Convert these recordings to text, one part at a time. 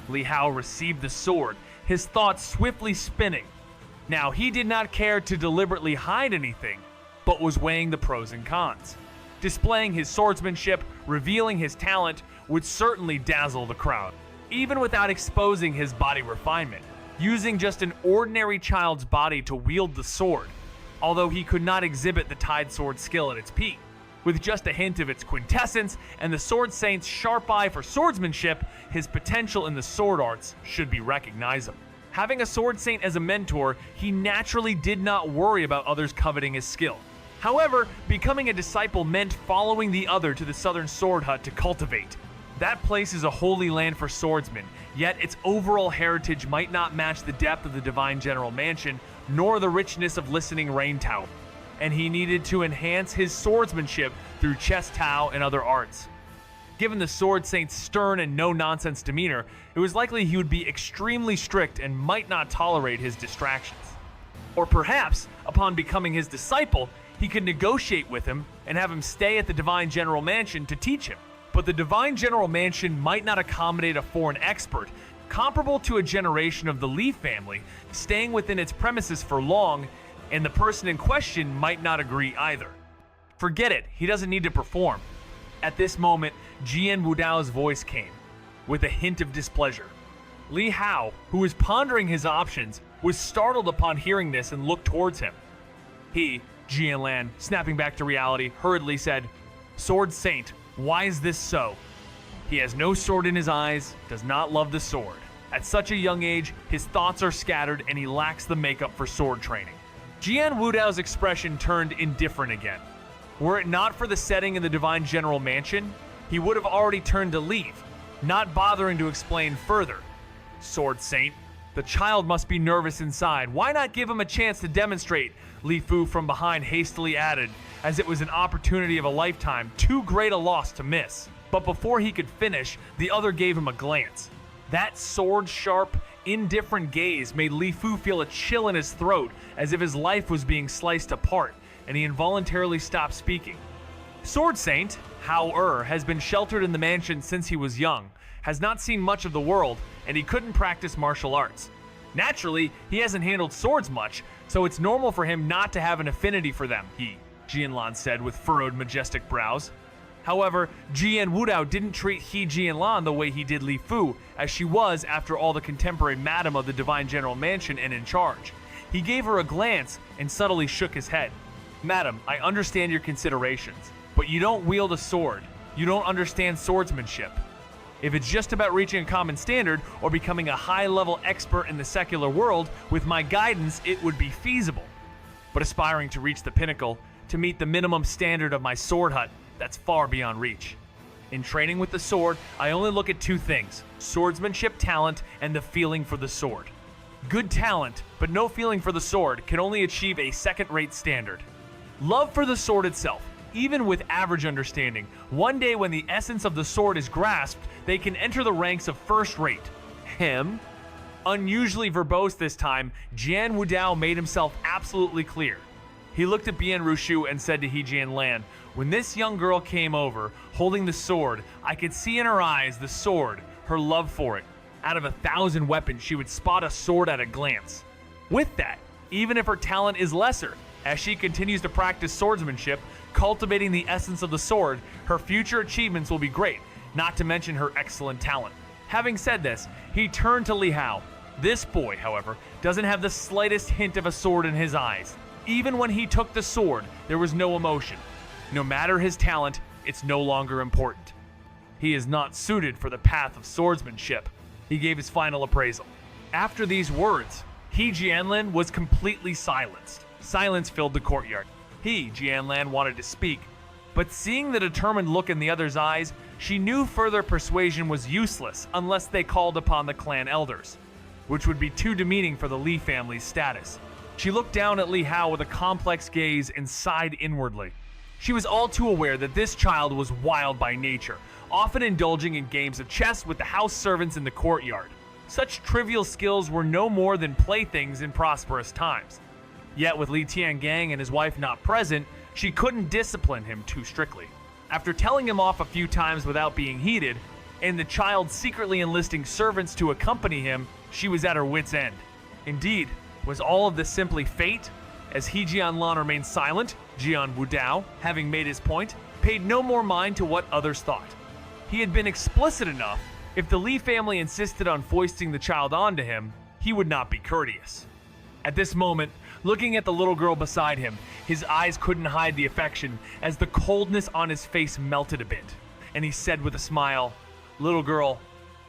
Li Hao received the sword, his thoughts swiftly spinning. Now, he did not care to deliberately hide anything, but was weighing the pros and cons. Displaying his swordsmanship, revealing his talent, would certainly dazzle the crowd, even without exposing his body refinement, using just an ordinary child's body to wield the sword, although he could not exhibit the tied sword skill at its peak. With just a hint of its quintessence and the Sword Saint's sharp eye for swordsmanship, his potential in the sword arts should be recognizable. Having a Sword Saint as a mentor, he naturally did not worry about others coveting his skill. However, becoming a disciple meant following the other to the Southern Sword Hut to cultivate. That place is a holy land for swordsmen, yet its overall heritage might not match the depth of the Divine General Mansion, nor the richness of Listening Rain Tower. And he needed to enhance his swordsmanship through chess Tao and other arts. Given the Sword Saint's stern and no-nonsense demeanor, it was likely he would be extremely strict and might not tolerate his distractions. Or perhaps, upon becoming his disciple, he could negotiate with him and have him stay at the Divine General Mansion to teach him. But the Divine General Mansion might not accommodate a foreign expert, comparable to a generation of the Li family, staying within its premises for long, and the person in question might not agree either. Forget it, he doesn't need to perform. At this moment, Jian Wudao's voice came, with a hint of displeasure. Li Hao, who was pondering his options, was startled upon hearing this and looked towards him. He, Jianlan, snapping back to reality, hurriedly said, "Sword Saint, why is this so?" He has no sword in his eyes, does not love the sword. At such a young age, his thoughts are scattered and he lacks the makeup for sword training. Jian Wudao's expression turned indifferent again. Were it not for the setting in the Divine General Mansion, he would have already turned to leave, not bothering to explain further. Sword Saint, the child must be nervous inside. Why not give him a chance to demonstrate? Li Fu from behind hastily added, as it was an opportunity of a lifetime, too great a loss to miss. But before he could finish, the other gave him a glance. That sword-sharp, indifferent gaze made Li Fu feel a chill in his throat, as if his life was being sliced apart, and he involuntarily stopped speaking. Sword Saint, Hao has been sheltered in the mansion since he was young, has not seen much of the world, and he couldn't practice martial arts. Naturally, he hasn't handled swords much, so it's normal for him not to have an affinity for them, Jianlan said with furrowed, majestic brows. However, Jian Wudao didn't treat Jianlan the way he did Li Fu, as she was, after all, the contemporary madam of the Divine General Mansion and in charge. He gave her a glance and subtly shook his head. "Madam, I understand your considerations, but you don't wield a sword. You don't understand swordsmanship. If it's just about reaching a common standard or becoming a high-level expert in the secular world, with my guidance it would be feasible. But aspiring to reach the pinnacle, to meet the minimum standard of my sword hut, that's far beyond reach. In training with the sword, I only look at two things: swordsmanship talent and the feeling for the sword. Good talent, but no feeling for the sword, can only achieve a second-rate standard. Love for the sword itself, even with average understanding, one day when the essence of the sword is grasped, they can enter the ranks of first-rate. Him? Unusually verbose this time, Jian Wudao made himself absolutely clear. He looked at Bian Rushu and said to Jianlan, "When this young girl came over, holding the sword, I could see in her eyes the sword, her love for it. Out of 1,000 weapons, she would spot a sword at a glance. With that, even if her talent is lesser, as she continues to practice swordsmanship, cultivating the essence of the sword, her future achievements will be great, not to mention her excellent talent." Having said this, he turned to Li Hao. This boy, however, doesn't have the slightest hint of a sword in his eyes. Even when he took the sword, there was no emotion. No matter his talent, it's no longer important. He is not suited for the path of swordsmanship. He gave his final appraisal. After these words, Jianlan was completely silenced. Silence filled the courtyard. Jianlan, wanted to speak, but seeing the determined look in the other's eyes, she knew further persuasion was useless unless they called upon the clan elders, which would be too demeaning for the Li family's status. She looked down at Li Hao with a complex gaze and sighed inwardly. She was all too aware that this child was wild by nature, often indulging in games of chess with the house servants in the courtyard. Such trivial skills were no more than playthings in prosperous times. Yet with Li Tiangang and his wife not present, she couldn't discipline him too strictly. After telling him off a few times without being heeded, and the child secretly enlisting servants to accompany him, she was at her wit's end. Indeed, was all of this simply fate? As He Jianlan remained silent, Jian Wudao, having made his point, paid no more mind to what others thought. He had been explicit enough. If the Li family insisted on foisting the child onto him, he would not be courteous. At this moment, looking at the little girl beside him, his eyes couldn't hide the affection as the coldness on his face melted a bit, and he said with a smile, "Little girl,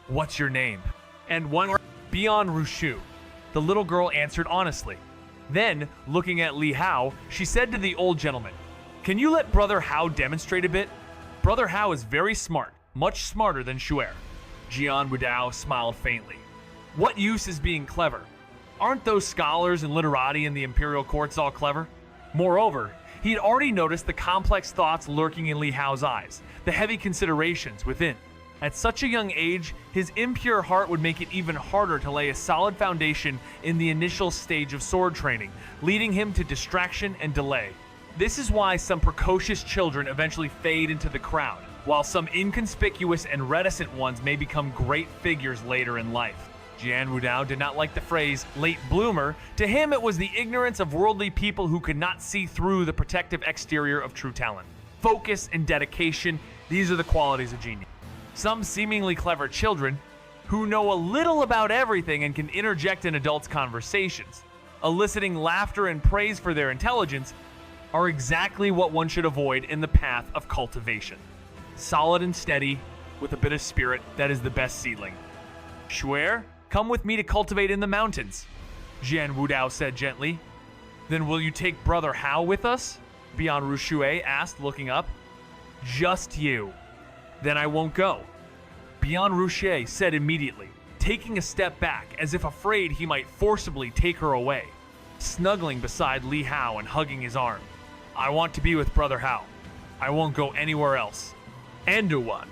what's your name?" And one beyond Rushu. The little girl answered honestly. Then, looking at Li Hao, she said to the old gentleman, "Can you let Brother Hao demonstrate a bit? Brother Hao is very smart, much smarter than Shu'er." Jian Wudao smiled faintly. What use is being clever? Aren't those scholars and literati in the imperial courts all clever? Moreover, he had already noticed the complex thoughts lurking in Li Hao's eyes, the heavy considerations within. At such a young age, his impure heart would make it even harder to lay a solid foundation in the initial stage of sword training, leading him to distraction and delay. This is why some precocious children eventually fade into the crowd, while some inconspicuous and reticent ones may become great figures later in life. Jian Wudao did not like the phrase late bloomer. To him, it was the ignorance of worldly people who could not see through the protective exterior of true talent. Focus and dedication, these are the qualities of genius. Some seemingly clever children, who know a little about everything and can interject in adults' conversations, eliciting laughter and praise for their intelligence, are exactly what one should avoid in the path of cultivation. Solid and steady, with a bit of spirit, that is the best seedling. Shu'er, come with me to cultivate in the mountains, Jian Wudao said gently. Then will you take Brother Hao with us? Bian Rushue asked, looking up. Just you. Then I won't go, Bian Ruche said immediately, taking a step back as if afraid he might forcibly take her away, snuggling beside Li Hao and hugging his arm. I want to be with Brother Hao. I won't go anywhere else. Anduwan.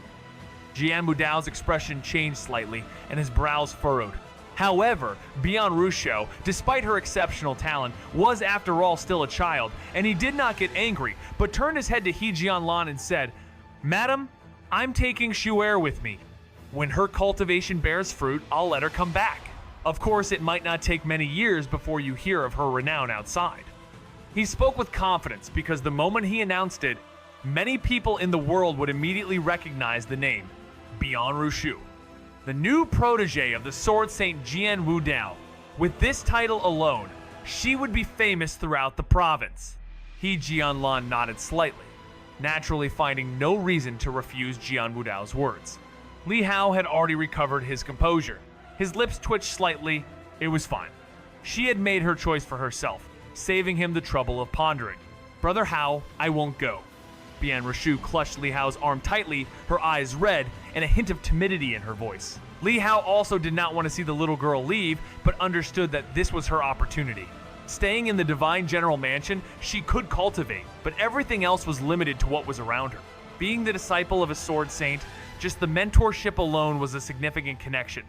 Jian Wudao's expression changed slightly and his brows furrowed. However, Bian Rusho, despite her exceptional talent, was after all still a child, and he did not get angry, but turned his head to He Jianlan and said, Madam, I'm taking Shu'er with me. When her cultivation bears fruit, I'll let her come back. Of course, it might not take many years before you hear of her renown outside. He spoke with confidence because the moment he announced it, many people in the world would immediately recognize the name, Bian Rushu, the new protege of the Sword Saint Jian Wudao. With this title alone, she would be famous throughout the province. He Jianlan nodded slightly, naturally finding no reason to refuse Jian Wudao's words. Li Hao had already recovered his composure. His lips twitched slightly. It was fine. She had made her choice for herself, saving him the trouble of pondering. Brother Hao, I won't go. Bian Rashu clutched Li Hao's arm tightly, her eyes red, and a hint of timidity in her voice. Li Hao also did not want to see the little girl leave, but understood that this was her opportunity. Staying in the Divine General Mansion, she could cultivate, but everything else was limited to what was around her. Being the disciple of a sword saint, just the mentorship alone was a significant connection,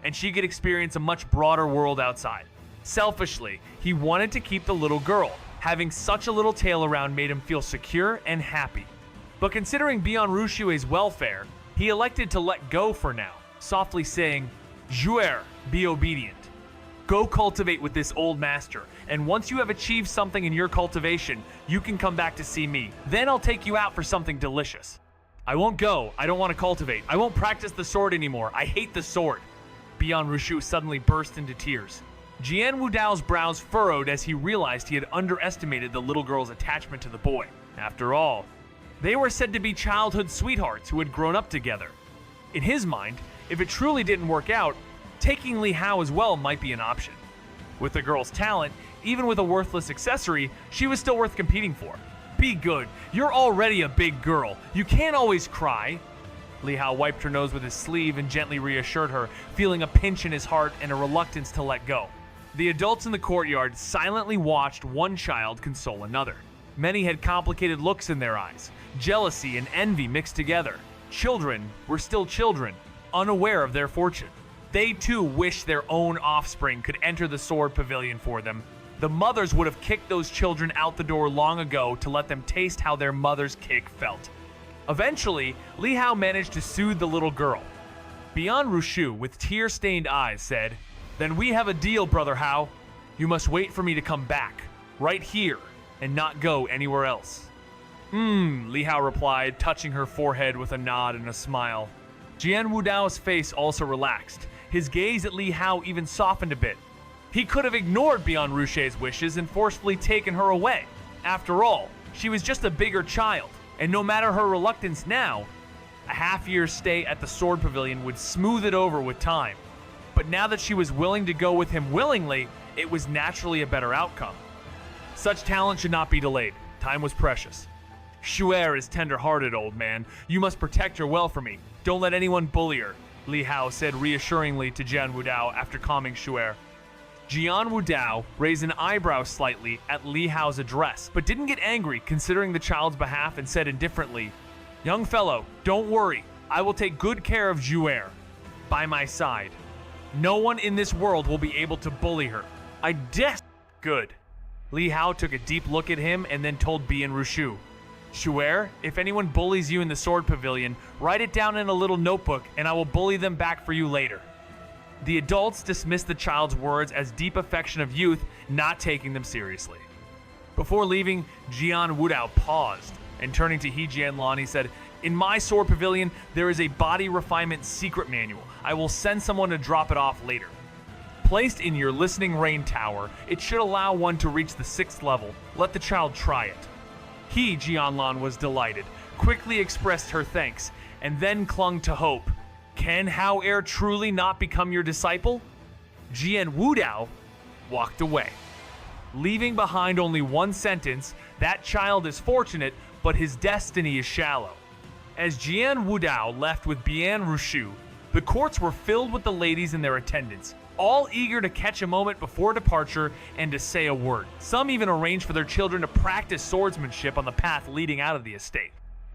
and she could experience a much broader world outside. Selfishly, he wanted to keep the little girl. Having such a little tail around made him feel secure and happy. But considering Bian Rushue's welfare, he elected to let go for now, softly saying, Jouer, be obedient. Go cultivate with this old master, and once you have achieved something in your cultivation, you can come back to see me. Then I'll take you out for something delicious. I won't go. I don't want to cultivate. I won't practice the sword anymore. I hate the sword. Bian Rushu suddenly burst into tears. Jian Wudao's brows furrowed as he realized he had underestimated the little girl's attachment to the boy. After all, they were said to be childhood sweethearts who had grown up together. In his mind, if it truly didn't work out, taking Li Hao as well might be an option. With the girl's talent, even with a worthless accessory, she was still worth competing for. Be good. You're already a big girl. You can't always cry. Li Hao wiped her nose with his sleeve and gently reassured her, feeling a pinch in his heart and a reluctance to let go. The adults in the courtyard silently watched one child console another. Many had complicated looks in their eyes, jealousy and envy mixed together. Children were still children, unaware of their fortune. They too wished their own offspring could enter the sword pavilion for them. The mothers would have kicked those children out the door long ago to let them taste how their mother's kick felt. Eventually, Li Hao managed to soothe the little girl, Beyond Rushu, with tear-stained eyes, said, "Then we have a deal, Brother Hao. You must wait for me to come back, right here, and not go anywhere else." Li Hao replied, touching her forehead with a nod and a smile. Jian Wudao's face also relaxed. His gaze at Li Hao even softened a bit. He could have ignored Beyond Rushu's wishes and forcefully taken her away. After all, she was just a bigger child, and no matter her reluctance now, a half-year stay at the Sword Pavilion would smooth it over with time. But now that she was willing to go with him willingly, it was naturally a better outcome. Such talent should not be delayed. Time was precious. "Xuer is tender-hearted, old man. You must protect her well for me. Don't let anyone bully her," Li Hao said reassuringly to Jian Wudao after calming Xuer. Jian Wudao raised an eyebrow slightly at Li Hao's address, but didn't get angry considering the child's behalf and said indifferently, "Young fellow, don't worry. I will take good care of Xuer. By my side. No one in this world will be able to bully her. Good." Li Hao took a deep look at him and then told Bian Rushu, "Xuer, if anyone bullies you in the Sword Pavilion, write it down in a little notebook and I will bully them back for you later." The adults dismissed the child's words as deep affection of youth, not taking them seriously. Before leaving, Jian Wudao paused, and turning to He Jianlan, he said, "In my Sword Pavilion, there is a body refinement secret manual. I will send someone to drop it off later. Placed in your listening rain tower, it should allow one to reach the 6th level. Let the child try it." He, Jianlan, was delighted, quickly expressed her thanks, and then clung to hope. Can Hao Er truly not become your disciple? Jian Wudao walked away, leaving behind only one sentence: "That child is fortunate, but his destiny is shallow." As Jian Wudao left with Bian Rushu, the courts were filled with the ladies and their attendants, all eager to catch a moment before departure and to say a word. Some even arranged for their children to practice swordsmanship on the path leading out of the estate.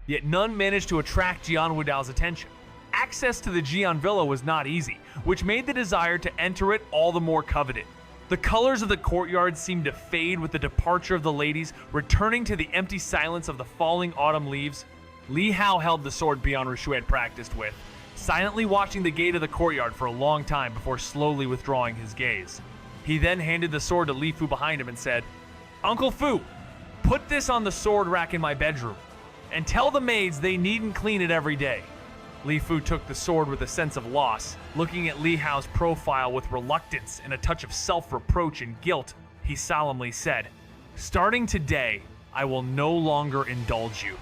Yet none managed to attract Jian Wudao's attention. Access to the Jian Villa was not easy, which made the desire to enter it all the more coveted. The colors of the courtyard seemed to fade with the departure of the ladies, returning to the empty silence of the falling autumn leaves. Li Hao held the sword Bian Rushu had practiced with, silently watching the gate of the courtyard for a long time before slowly withdrawing his gaze. He then handed the sword to Li Fu behind him and said, "Uncle Fu, put this on the sword rack in my bedroom, and tell the maids they needn't clean it every day." Li Fu took the sword with a sense of loss, looking at Li Hao's profile with reluctance and a touch of self-reproach and guilt. He solemnly said, "Starting today, I will no longer indulge you.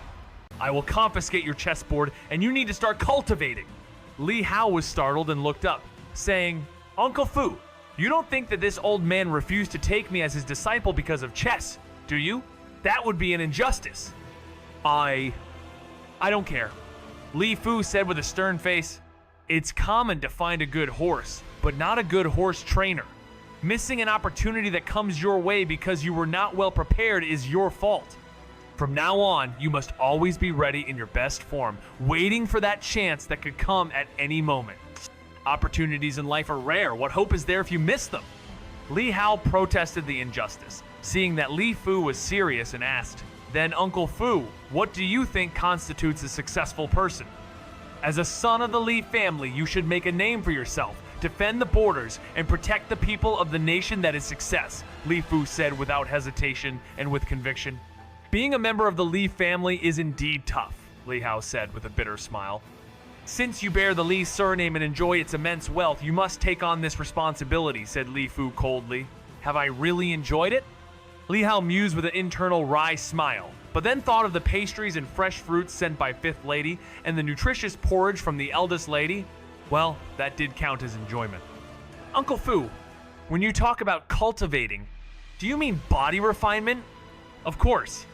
I will confiscate your chessboard, and you need to start cultivating." Li Hao was startled and looked up, saying, "Uncle Fu, you don't think that this old man refused to take me as his disciple because of chess, do you? That would be an injustice." I don't care," Li Fu said with a stern face. "It's common to find a good horse, but not a good horse trainer. Missing an opportunity that comes your way because you were not well prepared is your fault. From now on, you must always be ready in your best form, waiting for that chance that could come at any moment. Opportunities in life are rare. What hope is there if you miss them?" Li Hao protested the injustice, seeing that Li Fu was serious, and asked, "Then, Uncle Fu, what do you think constitutes a successful person?" "As a son of the Li family, you should make a name for yourself, defend the borders, and protect the people of the nation that is success," Li Fu said without hesitation and with conviction. "Being a member of the Li family is indeed tough," Li Hao said with a bitter smile. "Since you bear the Li surname and enjoy its immense wealth, you must take on this responsibility," said Li Fu coldly. "Have I really enjoyed it?" Li Hao mused with an internal wry smile, but then thought of the pastries and fresh fruits sent by Fifth Lady and the nutritious porridge from the eldest lady. Well, that did count as enjoyment. "Uncle Fu, when you talk about cultivating, do you mean body refinement?" "Of course."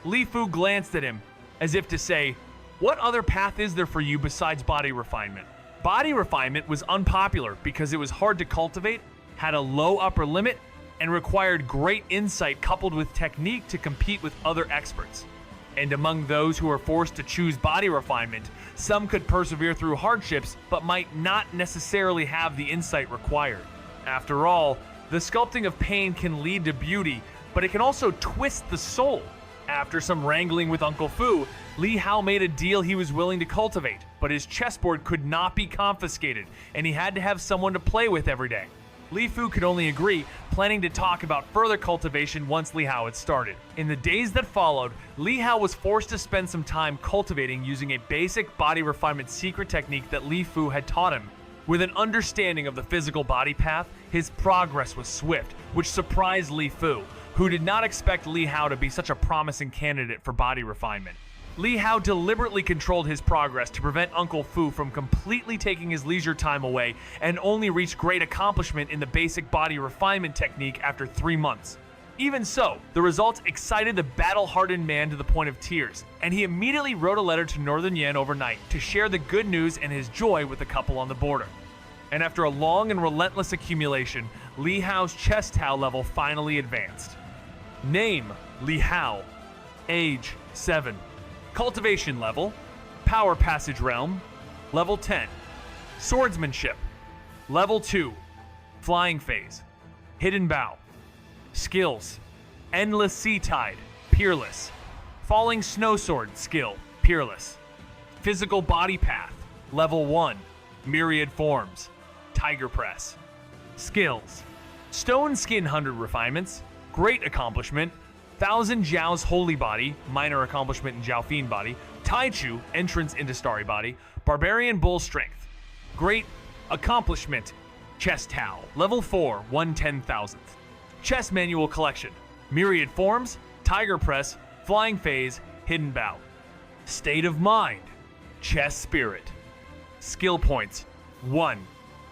Li Fu glanced at him, as if to say, "What other path is there for you besides body refinement?" Body refinement was unpopular because it was hard to cultivate, had a low upper limit, and required great insight coupled with technique to compete with other experts. And among those who were forced to choose body refinement, some could persevere through hardships but might not necessarily have the insight required. After all, the sculpting of pain can lead to beauty, but it can also twist the soul. After some wrangling with Uncle Fu, Li Hao made a deal he was willing to cultivate, but his chessboard could not be confiscated, and he had to have someone to play with every day. Li Fu could only agree, planning to talk about further cultivation once Li Hao had started. In the days that followed, Li Hao was forced to spend some time cultivating using a basic body refinement secret technique that Li Fu had taught him. With an understanding of the physical body path, his progress was swift, which surprised Li Fu, who did not expect Li Hao to be such a promising candidate for body refinement. Li Hao deliberately controlled his progress to prevent Uncle Fu from completely taking his leisure time away, and only reached great accomplishment in the basic body refinement technique after 3 months. Even so, the results excited the battle-hardened man to the point of tears, and he immediately wrote a letter to Northern Yan overnight to share the good news and his joy with the couple on the border. And after a long and relentless accumulation, Li Hao's chess Tao level finally advanced. Name: Li Hao. Age: 7. Cultivation level: Power Passage Realm, level 10. Swordsmanship, level 2. Flying Phase, Hidden Bow. Skills: Endless Sea Tide, Peerless. Falling Snowsword skill, Peerless. Physical Body Path, level 1. Myriad Forms, Tiger Press. Skills: Stone Skin 100 Refinements, Great Accomplishment. 1000 Jiao's Holy Body, minor accomplishment in Jiao Fiend Body. Taichu, entrance into Starry Body. Barbarian Bull Strength. Great Accomplishment, Chess Tao, level 4, 1/10,000th. Chess Manual Collection, Myriad Forms, Tiger Press, Flying Phase, Hidden Bow. State of Mind, Chess Spirit. Skill points: 1.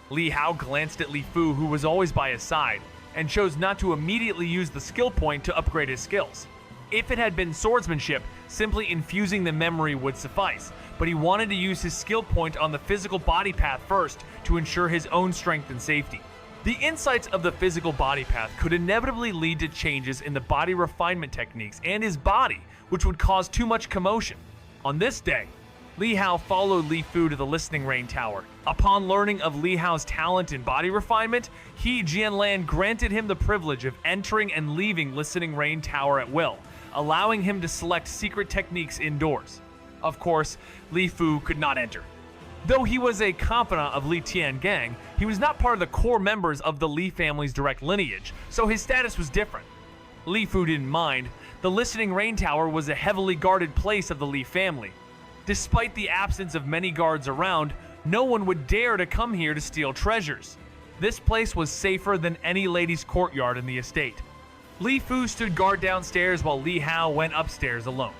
Li Hao glanced at Li Fu, who was always by his side, and chose not to immediately use the skill point to upgrade his skills. If it had been swordsmanship, simply infusing the memory would suffice, but he wanted to use his skill point on the physical body path first to ensure his own strength and safety. The insights of the physical body path could inevitably lead to changes in the body refinement techniques and his body, which would cause too much commotion. On this day, Li Hao followed Li Fu to the Listening Rain Tower. Upon learning of Li Hao's talent in body refinement, he, Jianlan, granted him the privilege of entering and leaving Listening Rain Tower at will, allowing him to select secret techniques indoors. Of course, Li Fu could not enter. Though he was a confidant of Li Tiangang, he was not part of the core members of the Li family's direct lineage, so his status was different. Li Fu didn't mind. The Listening Rain Tower was a heavily guarded place of the Li family. Despite the absence of many guards around, no one would dare to come here to steal treasures. This place was safer than any lady's courtyard in the estate. Li Fu stood guard downstairs while Li Hao went upstairs alone.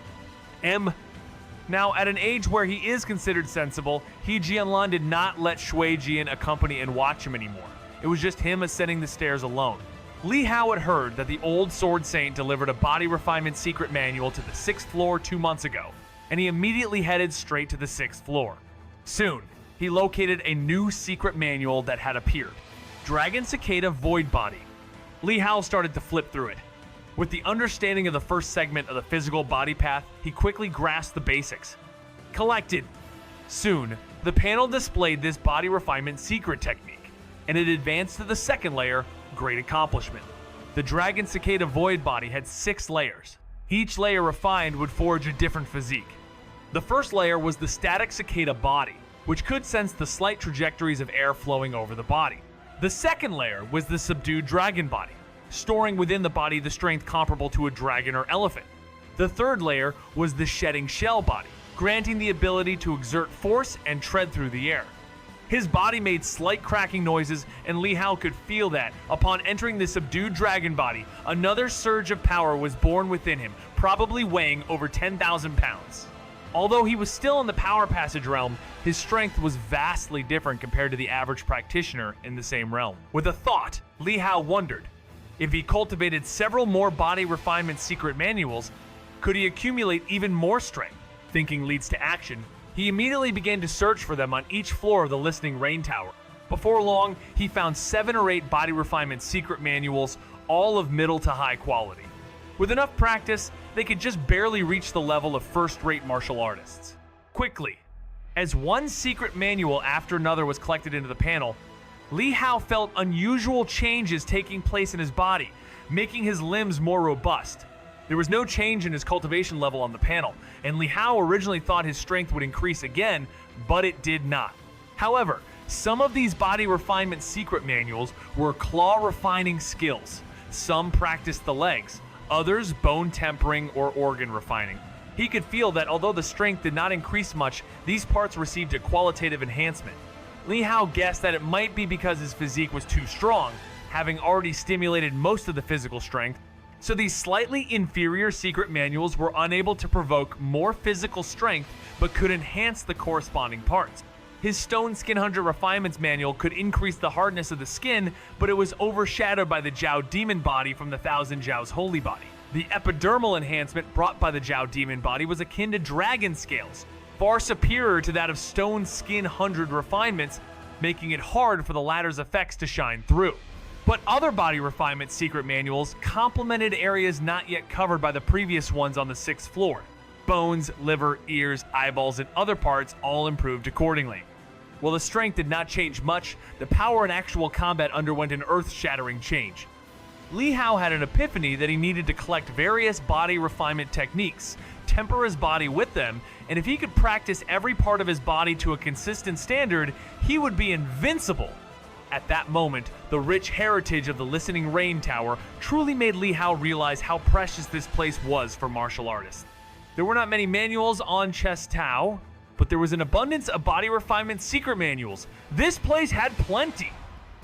Now, at an age where he is considered sensible, he, Jianlan, did not let Shui Jian accompany and watch him anymore. It was just him ascending the stairs alone. Li Hao had heard that the old Sword Saint delivered a body refinement secret manual to the 6th floor 2 months ago, and he immediately headed straight to the 6th floor. Soon, he located a new secret manual that had appeared. Dragon Cicada Void Body. Li Hao started to flip through it. With the understanding of the first segment of the physical body path, he quickly grasped the basics. Collected. Soon, the panel displayed this body refinement secret technique, and it advanced to the second layer, Great Accomplishment. The Dragon Cicada Void Body had 6 layers. Each layer refined would forge a different physique. The first layer was the Static Cicada Body, which could sense the slight trajectories of air flowing over the body. The second layer was the Subdued Dragon Body, storing within the body the strength comparable to a dragon or elephant. The third layer was the Shedding Shell Body, granting the ability to exert force and tread through the air. His body made slight cracking noises, and Li Hao could feel that, upon entering the Subdued Dragon Body, another surge of power was born within him, probably weighing over 10,000 pounds. Although he was still in the Power Passage realm, his strength was vastly different compared to the average practitioner in the same realm. With a thought, Li Hao wondered, if he cultivated several more body refinement secret manuals, could he accumulate even more strength? Thinking leads to action, he immediately began to search for them on each floor of the Listening Rain Tower. Before long, he found 7 or 8 body refinement secret manuals, all of middle to high quality. With enough practice, they could just barely reach the level of first-rate martial artists. Quickly, as one secret manual after another was collected into the panel, Li Hao felt unusual changes taking place in his body, making his limbs more robust. There was no change in his cultivation level on the panel, and Li Hao originally thought his strength would increase again, but it did not. However, some of these body refinement secret manuals were claw refining skills. Some practiced the legs, others bone tempering or organ refining. He could feel that although the strength did not increase much, these parts received a qualitative enhancement. Li Hao guessed that it might be because his physique was too strong, having already stimulated most of the physical strength, so these slightly inferior secret manuals were unable to provoke more physical strength but could enhance the corresponding parts. His Stone Skin Hunter Refinements manual could increase the hardness of the skin, but it was overshadowed by the Jiao Demon Body from the Thousand Jiao's Holy Body. The epidermal enhancement brought by the Jiao Demon Body was akin to dragon scales, far superior to that of Stone Skin Hunter Refinements, making it hard for the latter's effects to shine through. But other body refinement secret manuals complemented areas not yet covered by the previous ones on the 6th floor. Bones, liver, ears, eyeballs, and other parts all improved accordingly. While the strength did not change much, the power in actual combat underwent an earth-shattering change. Li Hao had an epiphany that he needed to collect various body refinement techniques, temper his body with them, and if he could practice every part of his body to a consistent standard, he would be invincible. At that moment, the rich heritage of the Listening Rain Tower truly made Li Hao realize how precious this place was for martial artists. There were not many manuals on Chess Tao, but there was an abundance of body refinement secret manuals. This place had plenty.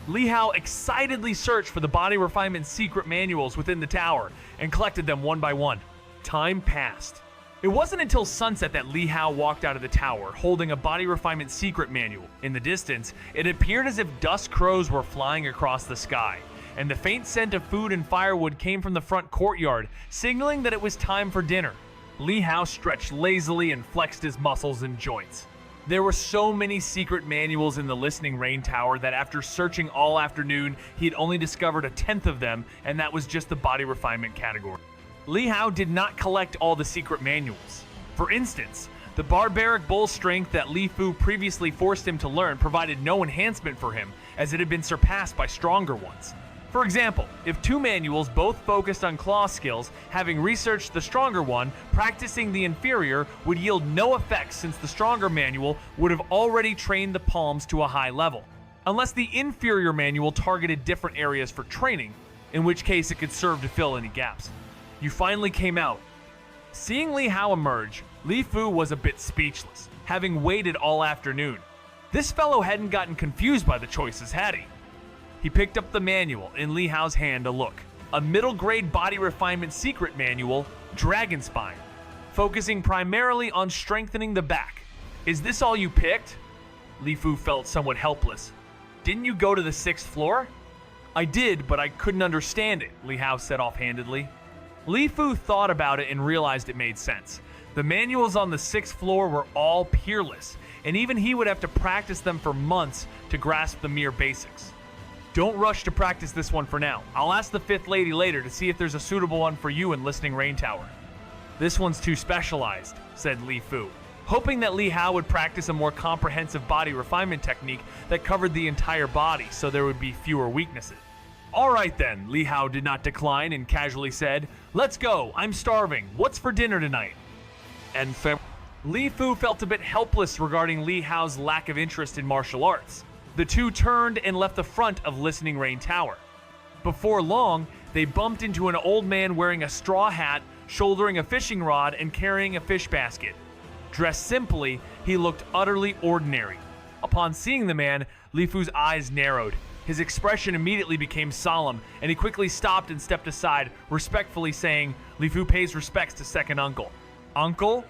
Li Hao excitedly searched for the body refinement secret manuals within the tower and collected them one by one. Time passed. It wasn't until sunset that Li Hao walked out of the tower, holding a body refinement secret manual. In the distance, it appeared as if dust crows were flying across the sky, and the faint scent of food and firewood came from the front courtyard, signaling that it was time for dinner. Li Hao stretched lazily and flexed his muscles and joints. There were so many secret manuals in the Listening Rain Tower that after searching all afternoon, he had only discovered 1/10 of them, and that was just the body refinement category. Li Hao did not collect all the secret manuals. For instance, the barbaric bull strength that Li Fu previously forced him to learn provided no enhancement for him, as it had been surpassed by stronger ones. For example, if two manuals both focused on claw skills, having researched the stronger one, practicing the inferior would yield no effects since the stronger manual would have already trained the palms to a high level, unless the inferior manual targeted different areas for training, in which case it could serve to fill any gaps. You finally came out. Seeing Li Hao emerge, Li Fu was a bit speechless, having waited all afternoon. This fellow hadn't gotten confused by the choices, had he? He picked up the manual in Li Hao's hand to look. A middle-grade body refinement secret manual, Dragon Spine, focusing primarily on strengthening the back. Is this all you picked? Li Fu felt somewhat helpless. Didn't you go to the 6th floor? I did, but I couldn't understand it, Li Hao said offhandedly. Li Fu thought about it and realized it made sense. The manuals on the 6th floor were all peerless, and even he would have to practice them for months to grasp the mere basics. Don't rush to practice this one for now. I'll ask the 5th lady later to see if there's a suitable one for you in Listening Rain Tower. This one's too specialized, said Li Fu, hoping that Li Hao would practice a more comprehensive body refinement technique that covered the entire body so there would be fewer weaknesses. All right then, Li Hao did not decline and casually said, "Let's go, I'm starving. What's for dinner tonight?" And Li Fu felt a bit helpless regarding Li Hao's lack of interest in martial arts. The two turned and left the front of Listening Rain Tower. Before long, they bumped into an old man wearing a straw hat, shouldering a fishing rod and carrying a fish basket. Dressed simply, he looked utterly ordinary. Upon seeing the man, Li Fu's eyes narrowed. His expression immediately became solemn, and he quickly stopped and stepped aside, respectfully saying, "Li Fu pays respects to second uncle." Uncle?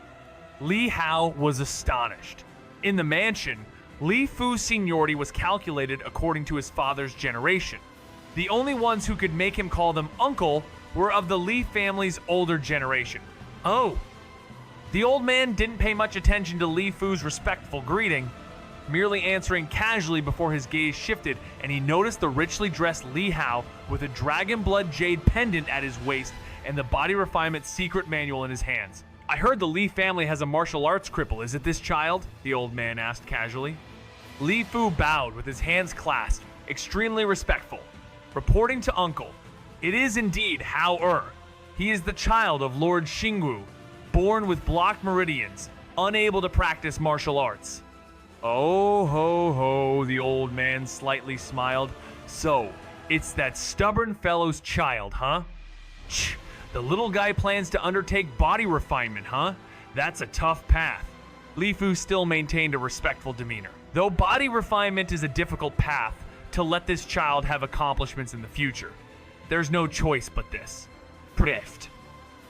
Li Hao was astonished. In the mansion, Li Fu's seniority was calculated according to his father's generation. The only ones who could make him call them uncle were of the Li family's older generation. Oh. The old man didn't pay much attention to Li Fu's respectful greeting, merely answering casually before his gaze shifted and he noticed the richly dressed Li Hao with a dragon blood jade pendant at his waist and the body refinement secret manual in his hands. "I heard the Li family has a martial arts cripple. Is it this child?" the old man asked casually. Li Fu bowed with his hands clasped, extremely respectful. Reporting to uncle, "It is indeed Hao Er." He is the child of Lord Xingwu, born with blocked meridians, unable to practice martial arts. Oh ho ho, the old man slightly smiled. So, it's that stubborn fellow's child, huh? Tch, the little guy plans to undertake body refinement, huh? That's a tough path. Li Fu still maintained a respectful demeanor. Though body refinement is a difficult path to let this child have accomplishments in the future, there's no choice but this. Prift.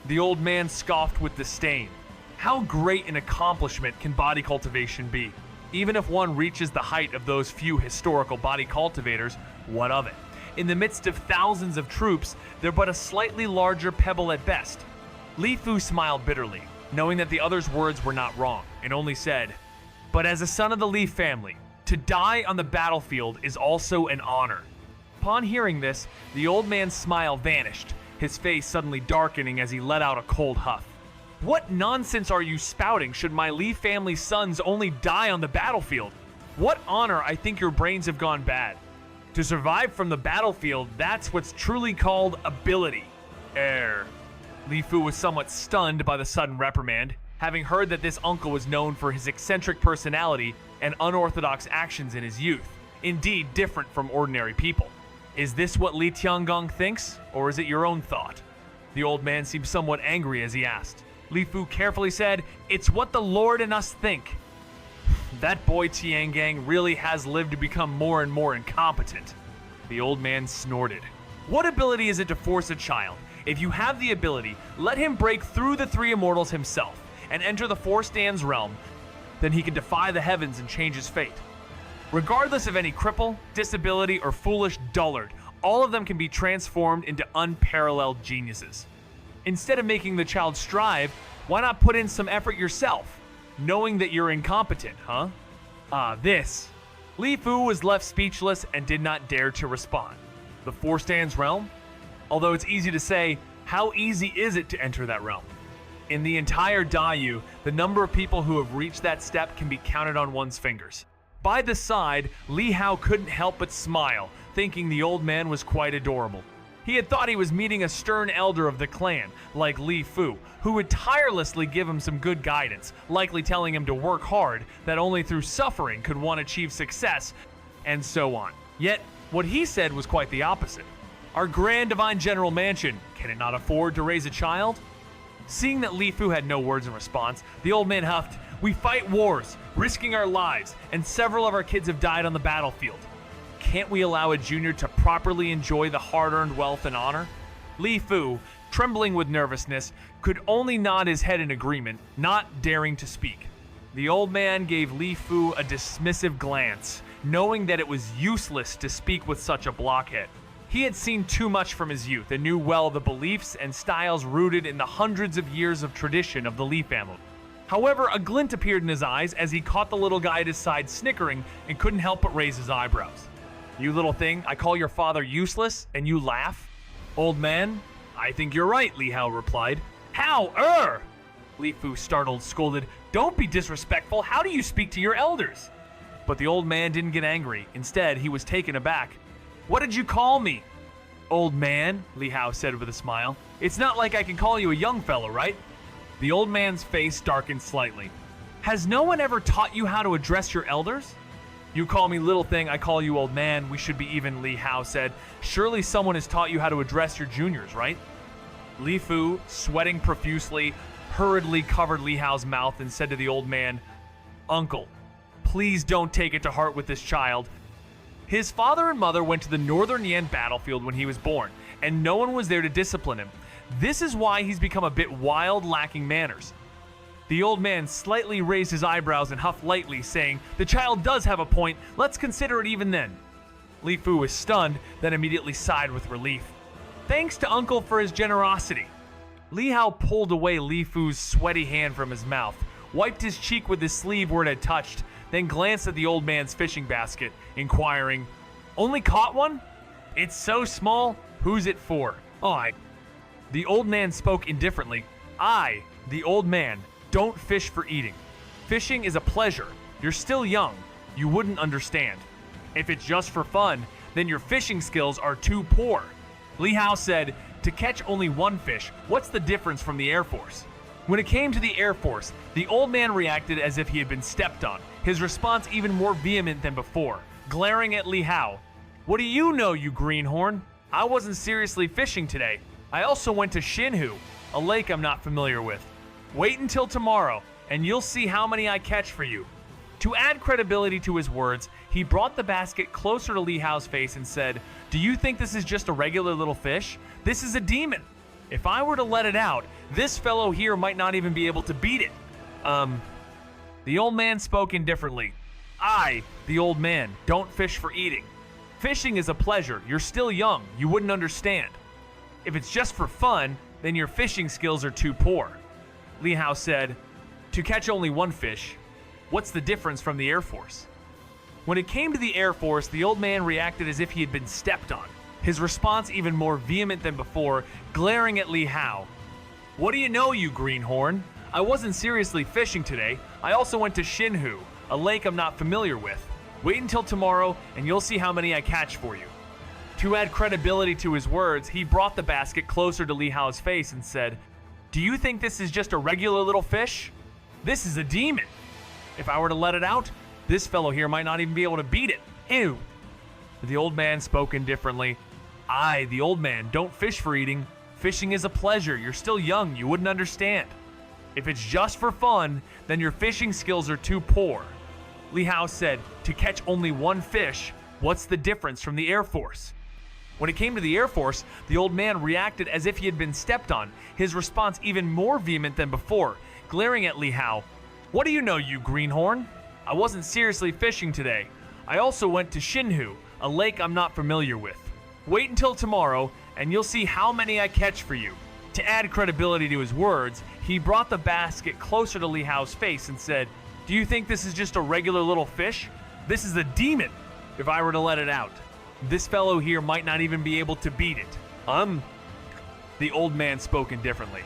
The old man scoffed with disdain. How great an accomplishment can body cultivation be? Even if one reaches the height of those few historical body cultivators, what of it? In the midst of thousands of troops, they're but a slightly larger pebble at best. Li Fu smiled bitterly, knowing that the other's words were not wrong, and only said, "But as a son of the Li family, to die on the battlefield is also an honor." Upon hearing this, the old man's smile vanished, his face suddenly darkening as he let out a cold huff. What nonsense are you spouting? Should my Li family sons only die on the battlefield? What honor? I think your brains have gone bad. To survive from the battlefield, that's what's truly called ability. Li Fu was somewhat stunned by the sudden reprimand, having heard that this uncle was known for his eccentric personality and unorthodox actions in his youth, indeed different from ordinary people. Is this what Li Tiangong thinks, or is it your own thought? The old man seemed somewhat angry as he asked. Li Fu carefully said, "It's what the Lord and us think." That boy Tiangang really has lived to become more and more incompetent. The old man snorted. What ability is it to force a child? If you have the ability, let him break through the three immortals himself and enter the Four Stands realm. Then he can defy the heavens and change his fate. Regardless of any cripple, disability, or foolish dullard, all of them can be transformed into unparalleled geniuses. Instead of making the child strive, why not put in some effort yourself, knowing that you're incompetent, huh? This. Li Fu was left speechless and did not dare to respond. The Four Stands realm? Although it's easy to say, how easy is it to enter that realm? In the entire Dayu, the number of people who have reached that step can be counted on one's fingers. By the side, Li Hao couldn't help but smile, thinking the old man was quite adorable. He had thought he was meeting a stern elder of the clan, like Li Fu, who would tirelessly give him some good guidance, likely telling him to work hard, that only through suffering could one achieve success, and so on. Yet, what he said was quite the opposite. Our grand divine general mansion, can it not afford to raise a child? Seeing that Li Fu had no words in response, the old man huffed, "We fight wars, risking our lives, and several of our kids have died on the battlefield. Can't we allow a junior to properly enjoy the hard-earned wealth and honor?" Li Fu, trembling with nervousness, could only nod his head in agreement, not daring to speak. The old man gave Li Fu a dismissive glance, knowing that it was useless to speak with such a blockhead. He had seen too much from his youth and knew well the beliefs and styles rooted in the hundreds of years of tradition of the Li family. However, a glint appeared in his eyes as he caught the little guy at his side snickering and couldn't help but raise his eyebrows. "You little thing, I call your father useless, and you laugh?" "Old man, I think you're right," Li Hao replied. "How? Li Fu, startled, scolded, "Don't be disrespectful. How do you speak to your elders?" But the old man didn't get angry. Instead, he was taken aback. "What did you call me?" "Old man," Li Hao said with a smile. "It's not like I can call you a young fellow, right?" The old man's face darkened slightly. "Has no one ever taught you how to address your elders?" "You call me little thing, I call you old man. We should be even," Li Hao said. "Surely someone has taught you how to address your juniors, right?" Li Fu, sweating profusely, hurriedly covered Li Hao's mouth and said to the old man, "Uncle, please don't take it to heart with this child. His father and mother went to the Northern Yan battlefield when he was born, and no one was there to discipline him. This is why he's become a bit wild, lacking manners." The old man slightly raised his eyebrows and huffed lightly, saying, "The child does have a point. Let's consider it even then." Li Fu was stunned, then immediately sighed with relief. "Thanks to Uncle for his generosity." Li Hao pulled away Li Fu's sweaty hand from his mouth, wiped his cheek with his sleeve where it had touched, then glanced at the old man's fishing basket, inquiring, "Only caught one? It's so small. Who's it for?" The old man spoke indifferently. "I, the old man, don't fish for eating. Fishing is a pleasure. You're still young. You wouldn't understand. If it's just for fun, then your fishing skills are too poor." Li Hao said, To catch only one fish, what's the difference from the Air Force? When it came to the Air Force, the old man reacted as if he had been stepped on, his response even more vehement than before, glaring at Li Hao. What do you know, you greenhorn? I wasn't seriously fishing today. I also went to Xinhu, a lake I'm not familiar with. Wait until tomorrow, and you'll see how many I catch for you. To add credibility to his words, he brought the basket closer to Li Hao's face and said, "Do you think this is just a regular little fish? This is a demon. If I were to let it out, this fellow here might not even be able to beat it." The old man spoke indifferently. "I, the old man, don't fish for eating. Fishing is a pleasure. You're still young. You wouldn't understand. If it's just for fun, then your fishing skills are too poor." Li Hao said, "To catch only one fish, what's the difference from the Air Force?" When it came to the Air Force, the old man reacted as if he had been stepped on, his response even more vehement than before, glaring at Li Hao. "What do you know, you greenhorn? I wasn't seriously fishing today. I also went to Xinhu, a lake I'm not familiar with. Wait until tomorrow, and you'll see how many I catch for you." To add credibility to his words, he brought the basket closer to Li Hao's face and said, "Do you think this is just a regular little fish? This is a demon. If I were to let it out, this fellow here might not even be able to beat it. Ew." The old man spoke indifferently. "I, the old man, don't fish for eating. Fishing is a pleasure. You're still young. You wouldn't understand. If it's just for fun, then your fishing skills are too poor." Li Hao said, "To catch only one fish, what's the difference from the Air Force?" When it came to the Air Force, the old man reacted as if he had been stepped on, his response even more vehement than before, glaring at Li Hao. "What do you know, you greenhorn? I wasn't seriously fishing today. I also went to Xinhu, a lake I'm not familiar with. Wait until tomorrow, and you'll see how many I catch for you." To add credibility to his words, he brought the basket closer to Li Hao's face and said, "Do you think this is just a regular little fish? This is a demon. If I were to let it out, this fellow here might not even be able to beat it." The old man spoke indifferently.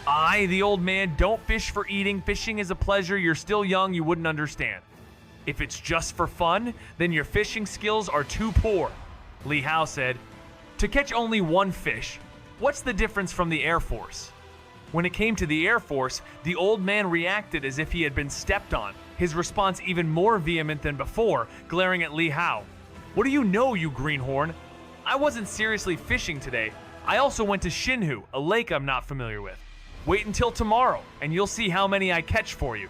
"I, the old man, don't fish for eating. Fishing is a pleasure. You're still young. You wouldn't understand. If it's just for fun, then your fishing skills are too poor." Li Hao said, "To catch only one fish, what's the difference from the Air Force?" When it came to the Air Force, the old man reacted as if he had been stepped on, his response even more vehement than before, glaring at Li Hao. "What do you know, you greenhorn? I wasn't seriously fishing today. I also went to Xinhu, a lake I'm not familiar with. Wait until tomorrow, and you'll see how many I catch for you."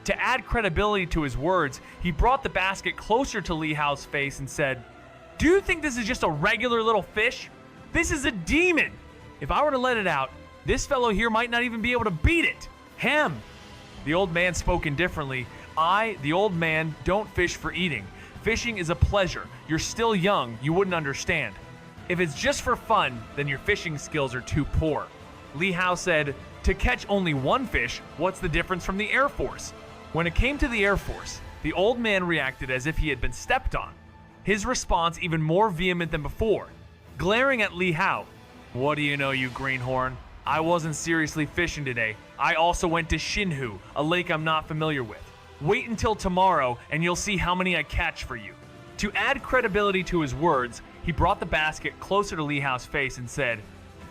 To add credibility to his words, he brought the basket closer to Li Hao's face and said, "Do you think this is just a regular little fish? This is a demon. If I were to let it out, this fellow here might not even be able to beat it. Hem." The old man spoke indifferently. "I, the old man, don't fish for eating. Fishing is a pleasure. You're still young. You wouldn't understand. If it's just for fun, then your fishing skills are too poor." Li Hao said, "To catch only one fish, what's the difference from the Air Force?" When it came to the Air Force, the old man reacted as if he had been stepped on, his response even more vehement than before, glaring at Li Hao. "What do you know, you greenhorn? I wasn't seriously fishing today. I also went to Xinhu, a lake I'm not familiar with. Wait until tomorrow, and you'll see how many I catch for you." To add credibility to his words, he brought the basket closer to Li Hao's face and said,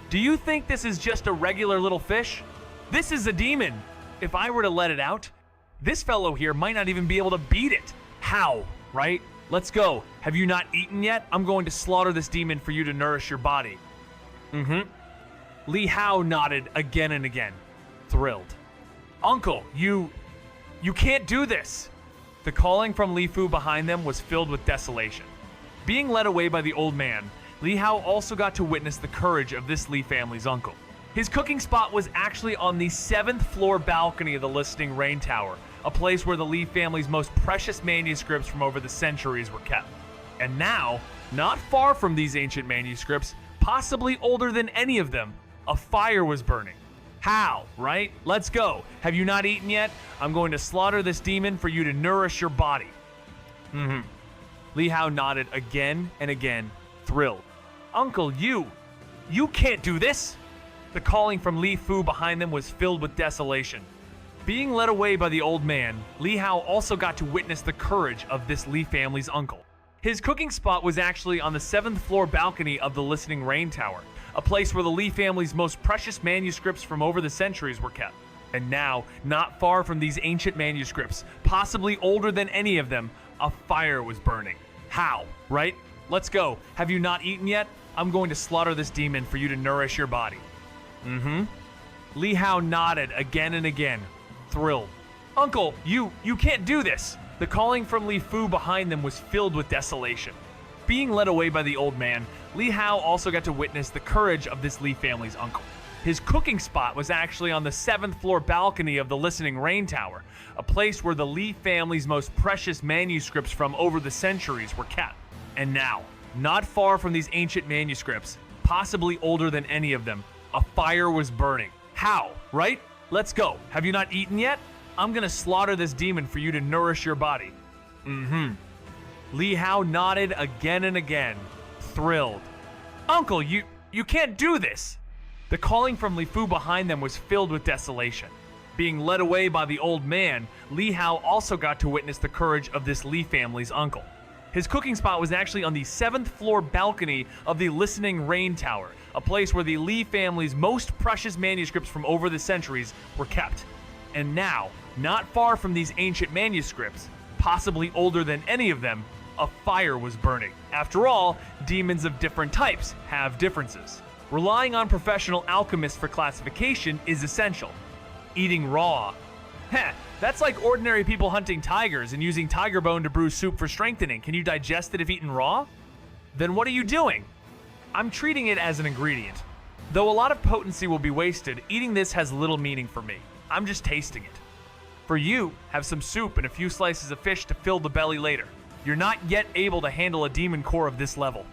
"Do you think this is just a regular little fish? This is a demon. If I were to let it out, this fellow here might not even be able to beat it. How, right? Let's go. Have you not eaten yet? I'm going to slaughter this demon for you to nourish your body." Li Hao nodded again and again, thrilled. "Uncle, you can't do this." The calling from Li Fu behind them was filled with desolation. Being led away by the old man, Li Hao also got to witness the courage of this Li family's uncle. His cooking spot was actually on the 7th floor balcony of the Listening Rain Tower, a place where the Li family's most precious manuscripts from over the centuries were kept. And now, not far from these ancient manuscripts, possibly older than any of them, a fire was burning. How, right? Let's go. Have you not eaten yet? I'm going to slaughter this demon for you to nourish your body. Li Hao nodded again and again, thrilled. "Uncle, you can't do this." The calling from Li Fu behind them was filled with desolation. Being led away by the old man, Li Hao also got to witness the courage of this Li family's uncle. His cooking spot was actually on the 7th floor balcony of the Listening Rain Tower, a place where the Lee family's most precious manuscripts from over the centuries were kept. And now, not far from these ancient manuscripts, possibly older than any of them, a fire was burning. How, right? Let's go. Have you not eaten yet? I'm going to slaughter this demon for you to nourish your body. Li Hao nodded again and again, thrilled. Uncle, you can't do this. The calling from Li Fu behind them was filled with desolation. Being led away by the old man, Li Hao also got to witness the courage of this Li family's uncle. His cooking spot was actually on the 7th floor balcony of the Listening Rain Tower, a place where the Li family's most precious manuscripts from over the centuries were kept. And now, not far from these ancient manuscripts, possibly older than any of them, a fire was burning. How, right? Let's go. Have you not eaten yet? I'm gonna slaughter this demon for you to nourish your body. Li Hao nodded again and again, thrilled. Uncle, you can't do this. The calling from Li Fu behind them was filled with desolation. Being led away by the old man, Li Hao also got to witness the courage of this Li family's uncle. His cooking spot was actually on the 7th floor balcony of the Listening Rain Tower, a place where the Li family's most precious manuscripts from over the centuries were kept. And now, not far from these ancient manuscripts, possibly older than any of them, a fire was burning. After all, demons of different types have differences. Relying on professional alchemists for classification is essential. Eating raw. Heh, that's like ordinary people hunting tigers and using tiger bone to brew soup for strengthening. Can you digest it if eaten raw? Then what are you doing? I'm treating it as an ingredient. Though a lot of potency will be wasted, eating this has little meaning for me. I'm just tasting it. For you, have some soup and a few slices of fish to fill the belly later. You're not yet able to handle a demon core of this level.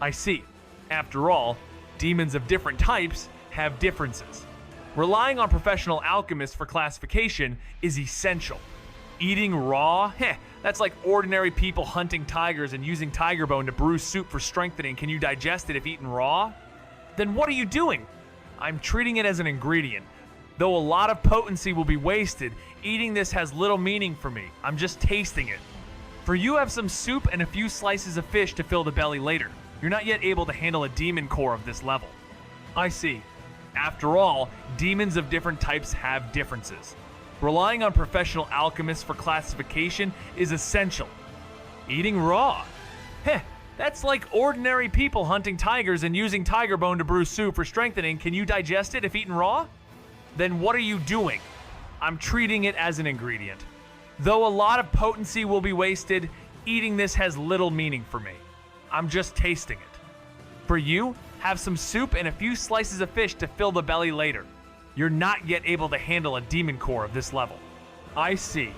I see. After all, demons of different types have differences. Relying on professional alchemists for classification is essential. Eating raw? Heh, that's like ordinary people hunting tigers and using tiger bone to brew soup for strengthening. Can you digest it if eaten raw? Then what are you doing? I'm treating it as an ingredient. Though a lot of potency will be wasted, eating this has little meaning for me. I'm just tasting it. For you, have some soup and a few slices of fish to fill the belly later. You're not yet able to handle a demon core of this level. I see. After all, demons of different types have differences. Relying on professional alchemists for classification is essential. Eating raw. Heh, that's like ordinary people hunting tigers and using tiger bone to brew soup for strengthening. Can you digest it if eaten raw? Then what are you doing? I'm treating it as an ingredient. Though a lot of potency will be wasted, eating this has little meaning for me. I'm just tasting it. For you, have some soup and a few slices of fish to fill the belly later. You're not yet able to handle a demon core of this level. I see.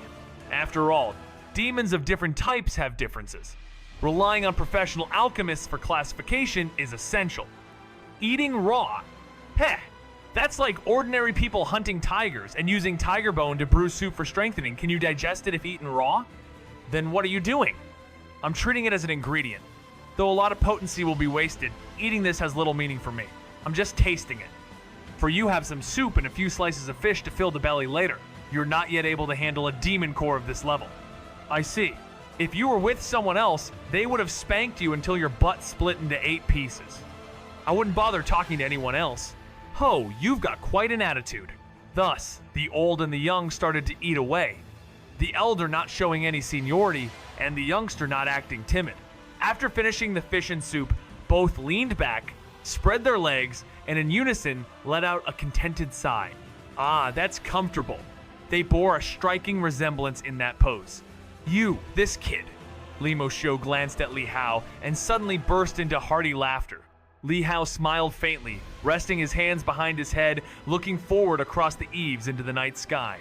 After all, demons of different types have differences. Relying on professional alchemists for classification is essential. Eating raw. Heh, that's like ordinary people hunting tigers and using tiger bone to brew soup for strengthening. Can you digest it if eaten raw? Then what are you doing? I'm treating it as an ingredient. Though a lot of potency will be wasted, eating this has little meaning for me. I'm just tasting it. For you, have some soup and a few slices of fish to fill the belly later. You're not yet able to handle a demon core of this level. I see. If you were with someone else, they would have spanked you until your butt split into 8 pieces. I wouldn't bother talking to anyone else. Ho, you've got quite an attitude. Thus, the old and the young started to eat away. The elder not showing any seniority, and the youngster not acting timid. After finishing the fish and soup, both leaned back, spread their legs, and in unison let out a contented sigh. Ah, that's comfortable. They bore a striking resemblance in that pose. You, this kid. Li Moshiu glanced at Li Hao and suddenly burst into hearty laughter. Li Hao smiled faintly, resting his hands behind his head, looking forward across the eaves into the night sky.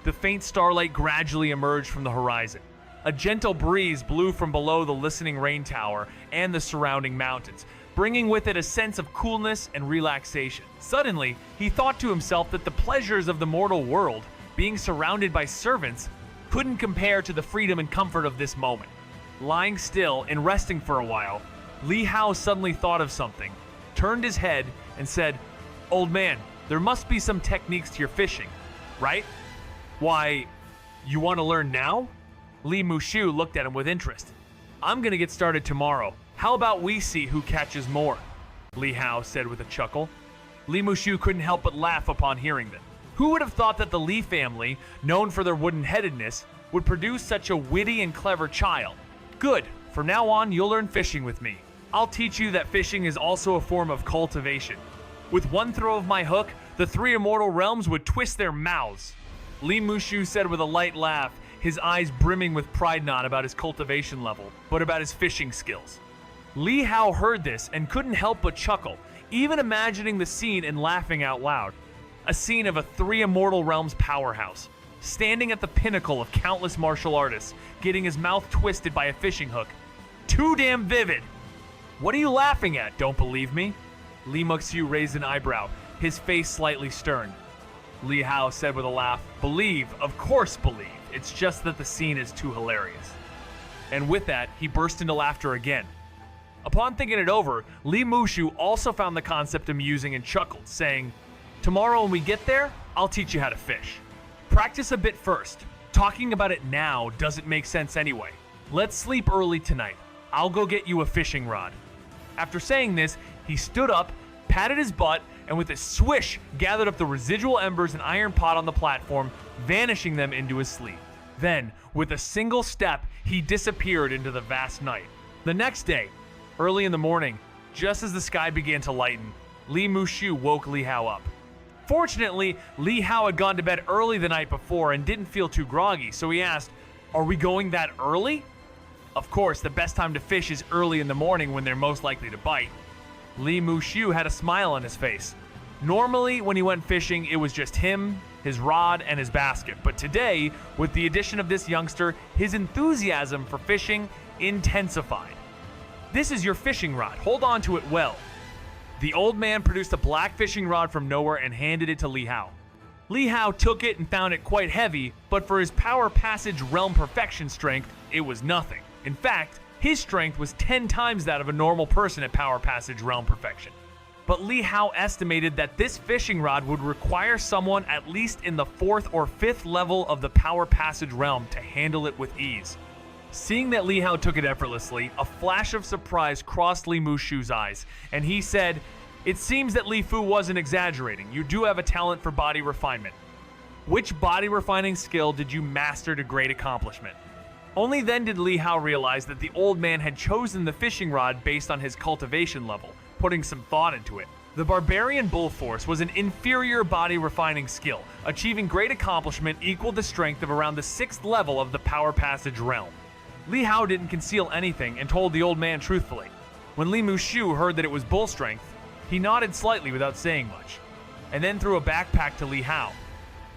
The faint starlight gradually emerged from the horizon. A gentle breeze blew from below the Listening Rain Tower and the surrounding mountains, bringing with it a sense of coolness and relaxation. Suddenly, he thought to himself that the pleasures of the mortal world, being surrounded by servants, couldn't compare to the freedom and comfort of this moment. Lying still and resting for a while, Li Hao suddenly thought of something, turned his head, and said, "Old man, there must be some techniques to your fishing, right?" "Why, you want to learn now?" Li Moshiu looked at him with interest. I'm gonna get started tomorrow. How about we see who catches more? Li Hao said with a chuckle. Li Mushu couldn't help but laugh upon hearing that. Who would have thought that the Li family, known for their wooden-headedness, would produce such a witty and clever child? Good. From now on, you'll learn fishing with me. I'll teach you that fishing is also a form of cultivation. With one throw of my hook, the three immortal realms would twist their mouths. Li Mushu said with a light laugh, his eyes brimming with pride not about his cultivation level, but about his fishing skills. Li Hao heard this and couldn't help but chuckle, even imagining the scene and laughing out loud. A scene of a three immortal realms powerhouse, standing at the pinnacle of countless martial artists, getting his mouth twisted by a fishing hook. Too damn vivid! What are you laughing at, don't believe me? Li Muxiu raised an eyebrow, his face slightly stern. Li Hao said with a laugh, Believe, of course believe. It's just that the scene is too hilarious. And with that, he burst into laughter again. Upon thinking it over, Li Mushu also found the concept amusing and chuckled, saying, Tomorrow when we get there, I'll teach you how to fish. Practice a bit first. Talking about it now doesn't make sense anyway. Let's sleep early tonight. I'll go get you a fishing rod. After saying this, he stood up, patted his butt, and with a swish gathered up the residual embers and iron pot on the platform, vanishing them into his sleep. Then, with a single step, he disappeared into the vast night. The next day, early in the morning, just as the sky began to lighten, Li Mushu woke Li Hao up. Fortunately, Li Hao had gone to bed early the night before and didn't feel too groggy, so he asked, Are we going that early? Of course, the best time to fish is early in the morning when they're most likely to bite. Li Mushu had a smile on his face. Normally, when he went fishing, it was just him, his rod, and his basket. But today, with the addition of this youngster, his enthusiasm for fishing intensified. This is your fishing rod. Hold on to it well. The old man produced a black fishing rod from nowhere and handed it to Li Hao. Li Hao took it and found it quite heavy, but for his power passage realm perfection strength, it was nothing. In fact, his strength was 10 times that of a normal person at power passage realm perfection. But Li Hao estimated that this fishing rod would require someone at least in the 4th or 5th level of the power passage realm to handle it with ease. Seeing that Li Hao took it effortlessly, a flash of surprise crossed Li Mushu's eyes, and he said, It seems that Li Fu wasn't exaggerating. You do have a talent for body refinement. Which body refining skill did you master to great accomplishment? Only then did Li Hao realize that the old man had chosen the fishing rod based on his cultivation level, putting some thought into it. The Barbarian Bull Force was an inferior body refining skill, achieving great accomplishment equal to strength of around the 6th level of the Power Passage realm. Li Hao didn't conceal anything and told the old man truthfully. When Li Mushu heard that it was bull strength, he nodded slightly without saying much, and then threw a backpack to Li Hao.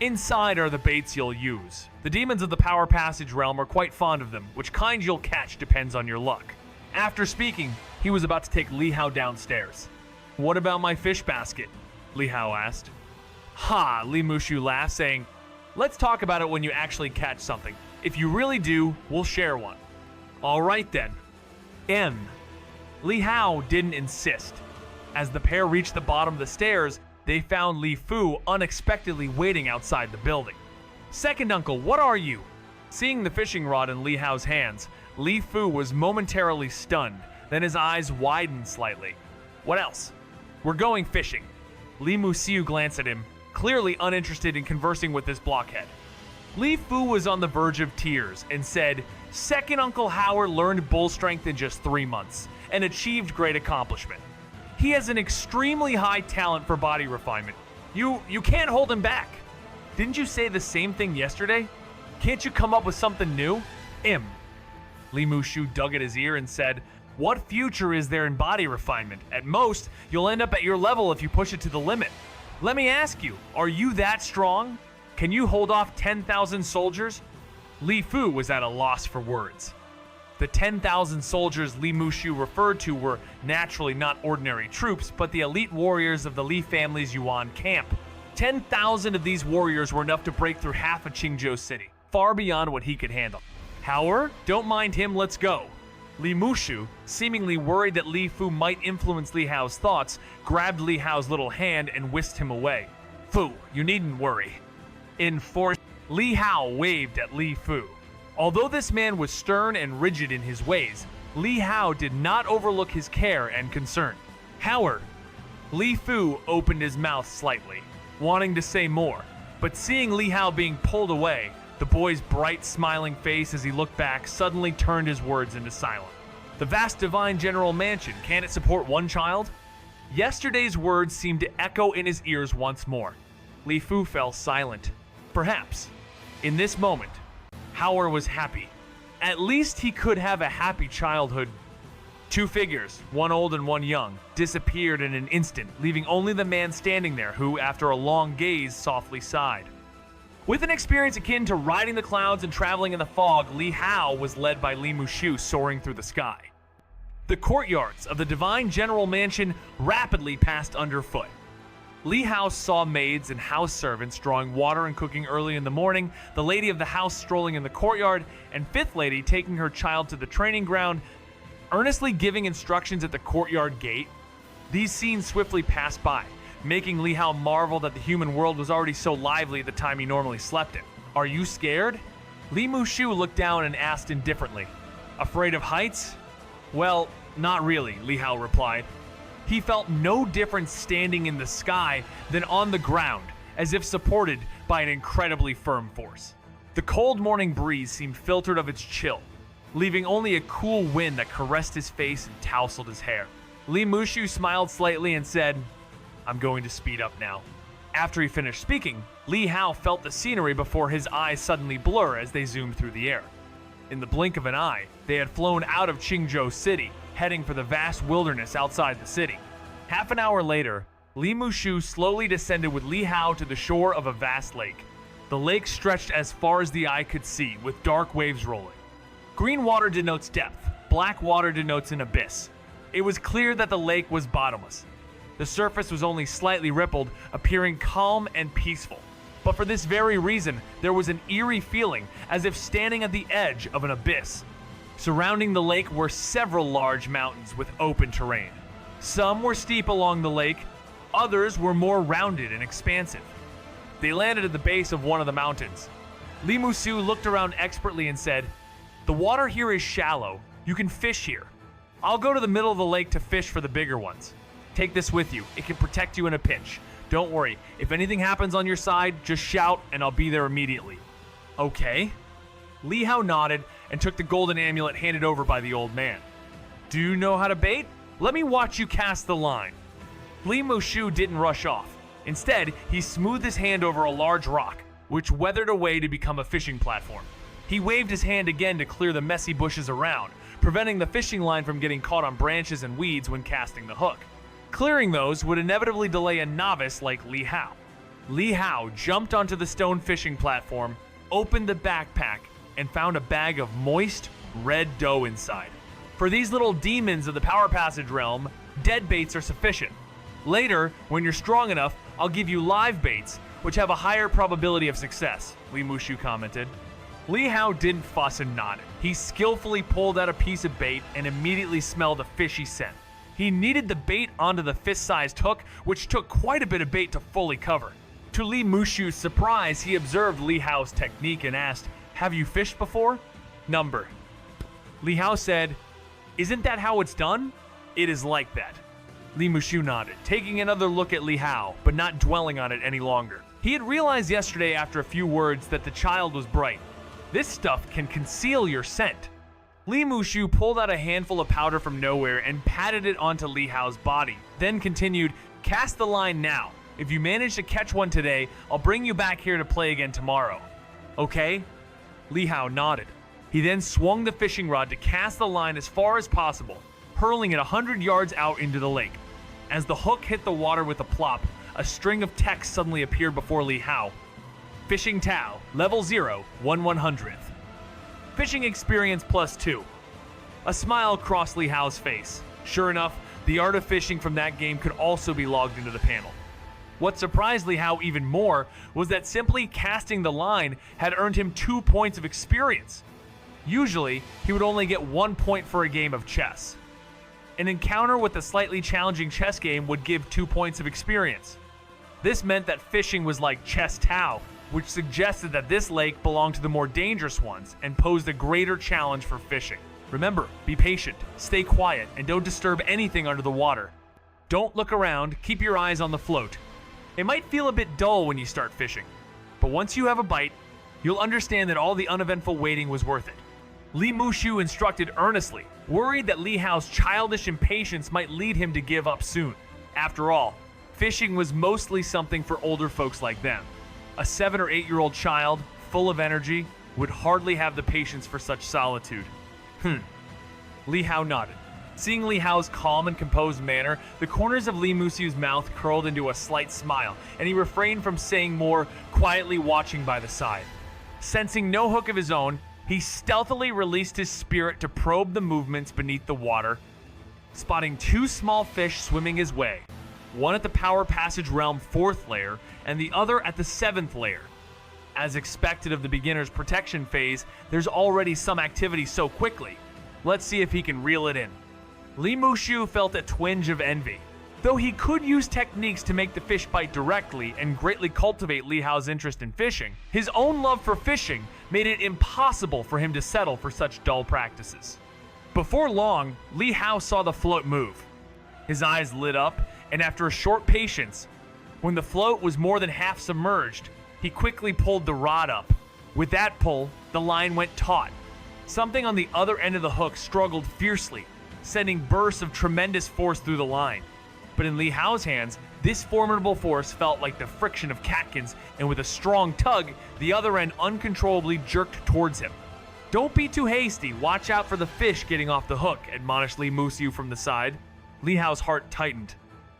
Inside are the baits you'll use. The demons of the Power Passage realm are quite fond of them, which kind you'll catch depends on your luck. After speaking, he was about to take Li Hao downstairs. What about my fish basket? Li Hao asked. Ha, Li Mushu laughed, saying, Let's talk about it when you actually catch something. If you really do, we'll share one. All right then. Li Hao didn't insist. As the pair reached the bottom of the stairs, they found Li Fu unexpectedly waiting outside the building. Second uncle, what are you? Seeing the fishing rod in Li Hao's hands, Li Fu was momentarily stunned, then his eyes widened slightly. What else? We're going fishing. Li Musiu glanced at him, clearly uninterested in conversing with this blockhead. Li Fu was on the verge of tears and said, Second Uncle Howard learned bull strength in just 3 months and achieved great accomplishment. He has an extremely high talent for body refinement. You can't hold him back. Didn't you say the same thing yesterday? Can't you come up with something new? Li Mushu dug at his ear and said, What future is there in body refinement? At most, you'll end up at your level if you push it to the limit. Let me ask you, are you that strong? Can you hold off 10,000 soldiers? Li Fu was at a loss for words. The 10,000 soldiers Li Mushu referred to were naturally not ordinary troops, but the elite warriors of the Li family's Yuan camp. 10,000 of these warriors were enough to break through half of Qingzhou City, far beyond what he could handle. Howard, don't mind him, let's go. Li Mushu, seemingly worried that Li Fu might influence Li Hao's thoughts, grabbed Li Hao's little hand and whisked him away. Fu, you needn't worry. Li Hao waved at Li Fu. Although this man was stern and rigid in his ways, Li Hao did not overlook his care and concern. Howard. Li Fu opened his mouth slightly, wanting to say more, but seeing Li Hao being pulled away, the boy's bright, smiling face as he looked back suddenly turned his words into silence. The vast divine general mansion, can it support one child? Yesterday's words seemed to echo in his ears once more. Li Fu fell silent. Perhaps, in this moment, Howard was happy. At least he could have a happy childhood. Two figures, one old and one young, disappeared in an instant, leaving only the man standing there who, after a long gaze, softly sighed. With an experience akin to riding the clouds and traveling in the fog, Li Hao was led by Li Mushu soaring through the sky. The courtyards of the Divine General Mansion rapidly passed underfoot. Li Hao saw maids and house servants drawing water and cooking early in the morning, the lady of the house strolling in the courtyard, and fifth lady taking her child to the training ground, earnestly giving instructions at the courtyard gate. These scenes swiftly passed by, making Li Hao marvel that the human world was already so lively at the time he normally slept in. Are you scared? Li Mushu looked down and asked indifferently. Afraid of heights? Well, not really, Li Hao replied. He felt no difference standing in the sky than on the ground, as if supported by an incredibly firm force. The cold morning breeze seemed filtered of its chill, leaving only a cool wind that caressed his face and tousled his hair. Li Mushu smiled slightly and said, I'm going to speed up now. After he finished speaking, Li Hao felt the scenery before his eyes suddenly blur as they zoomed through the air. In the blink of an eye, they had flown out of Qingzhou City, heading for the vast wilderness outside the city. Half an hour later, Li Mushu slowly descended with Li Hao to the shore of a vast lake. The lake stretched as far as the eye could see, with dark waves rolling. Green water denotes depth, black water denotes an abyss. It was clear that the lake was bottomless. The surface was only slightly rippled, appearing calm and peaceful. But for this very reason, there was an eerie feeling, as if standing at the edge of an abyss. Surrounding the lake were several large mountains with open terrain. Some were steep along the lake, others were more rounded and expansive. They landed at the base of one of the mountains. Li Mushu looked around expertly and said, The water here is shallow. You can fish here. I'll go to the middle of the lake to fish for the bigger ones. Take this with you. It can protect you in a pinch. Don't worry. If anything happens on your side, just shout and I'll be there immediately. Okay. Li Hao nodded and took the golden amulet handed over by the old man. Do you know how to bait? Let me watch you cast the line. Li Mushu didn't rush off. Instead, he smoothed his hand over a large rock, which weathered away to become a fishing platform. He waved his hand again to clear the messy bushes around, preventing the fishing line from getting caught on branches and weeds when casting the hook. Clearing those would inevitably delay a novice like Li Hao. Li Hao jumped onto the stone fishing platform, opened the backpack, and found a bag of moist, red dough inside. For these little demons of the Power Passage realm, dead baits are sufficient. Later, when you're strong enough, I'll give you live baits, which have a higher probability of success, Li Mushu commented. Li Hao didn't fuss and nodded. He skillfully pulled out a piece of bait and immediately smelled a fishy scent. He kneaded the bait onto the fist-sized hook, which took quite a bit of bait to fully cover. To Li Mushu's surprise, he observed Li Hao's technique and asked, Have you fished before? Number. Li Hao said, Isn't that how it's done? It is like that. Li Mushu nodded, taking another look at Li Hao, but not dwelling on it any longer. He had realized yesterday after a few words that the child was bright. This stuff can conceal your scent. Li Mushu pulled out a handful of powder from nowhere and patted it onto Li Hao's body, then continued, Cast the line now. If you manage to catch one today, I'll bring you back here to play again tomorrow. Okay? Li Hao nodded. He then swung the fishing rod to cast the line as far as possible, hurling it 100 yards out into the lake. As the hook hit the water with a plop, a string of text suddenly appeared before Li Hao. Fishing Tao, level 0, 1/100th. Fishing experience +2. A smile crossed Li Hao's face. Sure enough, the art of fishing from that game could also be logged into the panel. What surprised Li Hao even more was that simply casting the line had earned him 2 points of experience. Usually, he would only get 1 point for a game of chess. An encounter with a slightly challenging chess game would give 2 points of experience. This meant that fishing was like chess Tao, which suggested that this lake belonged to the more dangerous ones and posed a greater challenge for fishing. Remember, be patient, stay quiet, and don't disturb anything under the water. Don't look around, keep your eyes on the float. It might feel a bit dull when you start fishing, but once you have a bite, you'll understand that all the uneventful waiting was worth it. Li Mushu instructed earnestly, worried that Li Hao's childish impatience might lead him to give up soon. After all, fishing was mostly something for older folks like them. A 7 or 8-year-old child, full of energy, would hardly have the patience for such solitude. Li Hao nodded. Seeing Li Hao's calm and composed manner, the corners of Li Mushu's mouth curled into a slight smile, and he refrained from saying more, quietly watching by the side. Sensing no hook of his own, he stealthily released his spirit to probe the movements beneath the water, spotting 2 small fish swimming his way, one at the Power Passage Realm 4th layer and the other at the 7th layer. As expected of the beginner's protection phase, there's already some activity so quickly. Let's see if he can reel it in. Li Mushu felt a twinge of envy. Though he could use techniques to make the fish bite directly and greatly cultivate Li Hao's interest in fishing, his own love for fishing made it impossible for him to settle for such dull practices. Before long, Li Hao saw the float move. His eyes lit up, and after a short patience, when the float was more than half submerged, he quickly pulled the rod up. With that pull, the line went taut. Something on the other end of the hook struggled fiercely, sending bursts of tremendous force through the line. But in Li Hao's hands, this formidable force felt like the friction of catkins, and with a strong tug, the other end uncontrollably jerked towards him. Don't be too hasty, watch out for the fish getting off the hook, admonished Li Mushu from the side. Li Hao's heart tightened,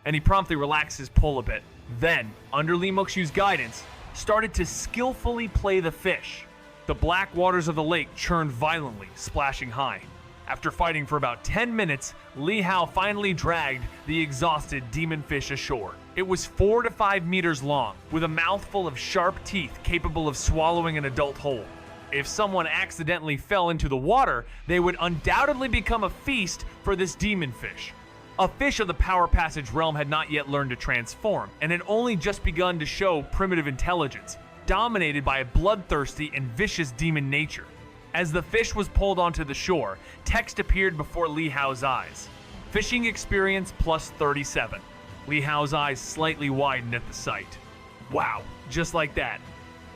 and he promptly relaxed his pull a bit. Then, under Li Mushu's guidance, started to skillfully play the fish. The black waters of the lake churned violently, splashing high. After fighting for about 10 minutes, Li Hao finally dragged the exhausted demon fish ashore. It was 4 to 5 meters long, with a mouthful of sharp teeth capable of swallowing an adult whole. If someone accidentally fell into the water, they would undoubtedly become a feast for this demon fish. A fish of the Power Passage realm had not yet learned to transform, and had only just begun to show primitive intelligence, dominated by a bloodthirsty and vicious demon nature. As the fish was pulled onto the shore, text appeared before Li Hao's eyes. Fishing experience plus 37. Li Hao's eyes slightly widened at the sight. Wow, just like that.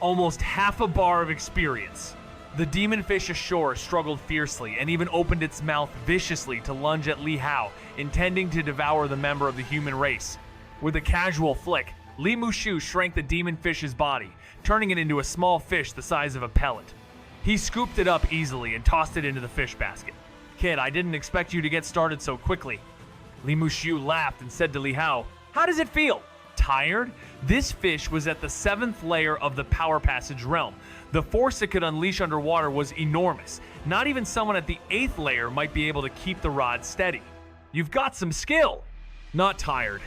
Almost half a bar of experience. The demon fish ashore struggled fiercely and even opened its mouth viciously to lunge at Li Hao, intending to devour the member of the human race. With a casual flick, Li Mushu shrank the demon fish's body, turning it into a small fish the size of a pellet. He scooped it up easily and tossed it into the fish basket. Kid, I didn't expect you to get started so quickly. Li Mushu laughed and said to Li Hao, how does it feel? Tired? This fish was at the 7th layer of the Power Passage realm. The force it could unleash underwater was enormous. Not even someone at the 8th layer might be able to keep the rod steady. You've got some skill. Not tired.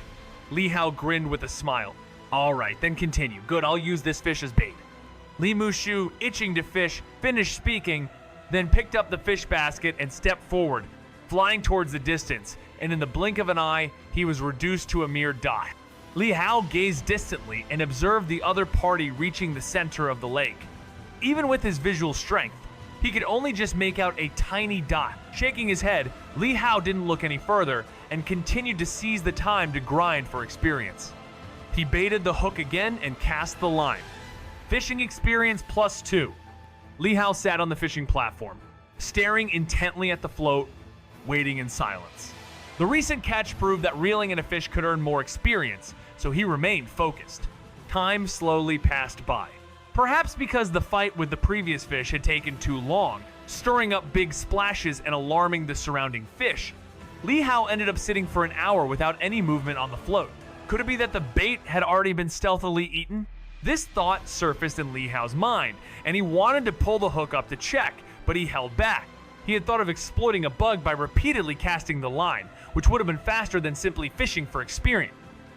Li Hao grinned with a smile. All right, then continue. Good, I'll use this fish as bait. Li Mushu, itching to fish, finished speaking, then picked up the fish basket and stepped forward, flying towards the distance, and in the blink of an eye, he was reduced to a mere dot. Li Hao gazed distantly and observed the other party reaching the center of the lake. Even with his visual strength, he could only just make out a tiny dot. Shaking his head, Li Hao didn't look any further and continued to seize the time to grind for experience. He baited the hook again and cast the line. Fishing experience plus 2. Li Hao sat on the fishing platform, staring intently at the float, waiting in silence. The recent catch proved that reeling in a fish could earn more experience, so he remained focused. Time slowly passed by. Perhaps because the fight with the previous fish had taken too long, stirring up big splashes and alarming the surrounding fish, Li Hao ended up sitting for an hour without any movement on the float. Could it be that the bait had already been stealthily eaten? This thought surfaced in Li Hao's mind, and he wanted to pull the hook up to check, but he held back. He had thought of exploiting a bug by repeatedly casting the line, which would have been faster than simply fishing for experience.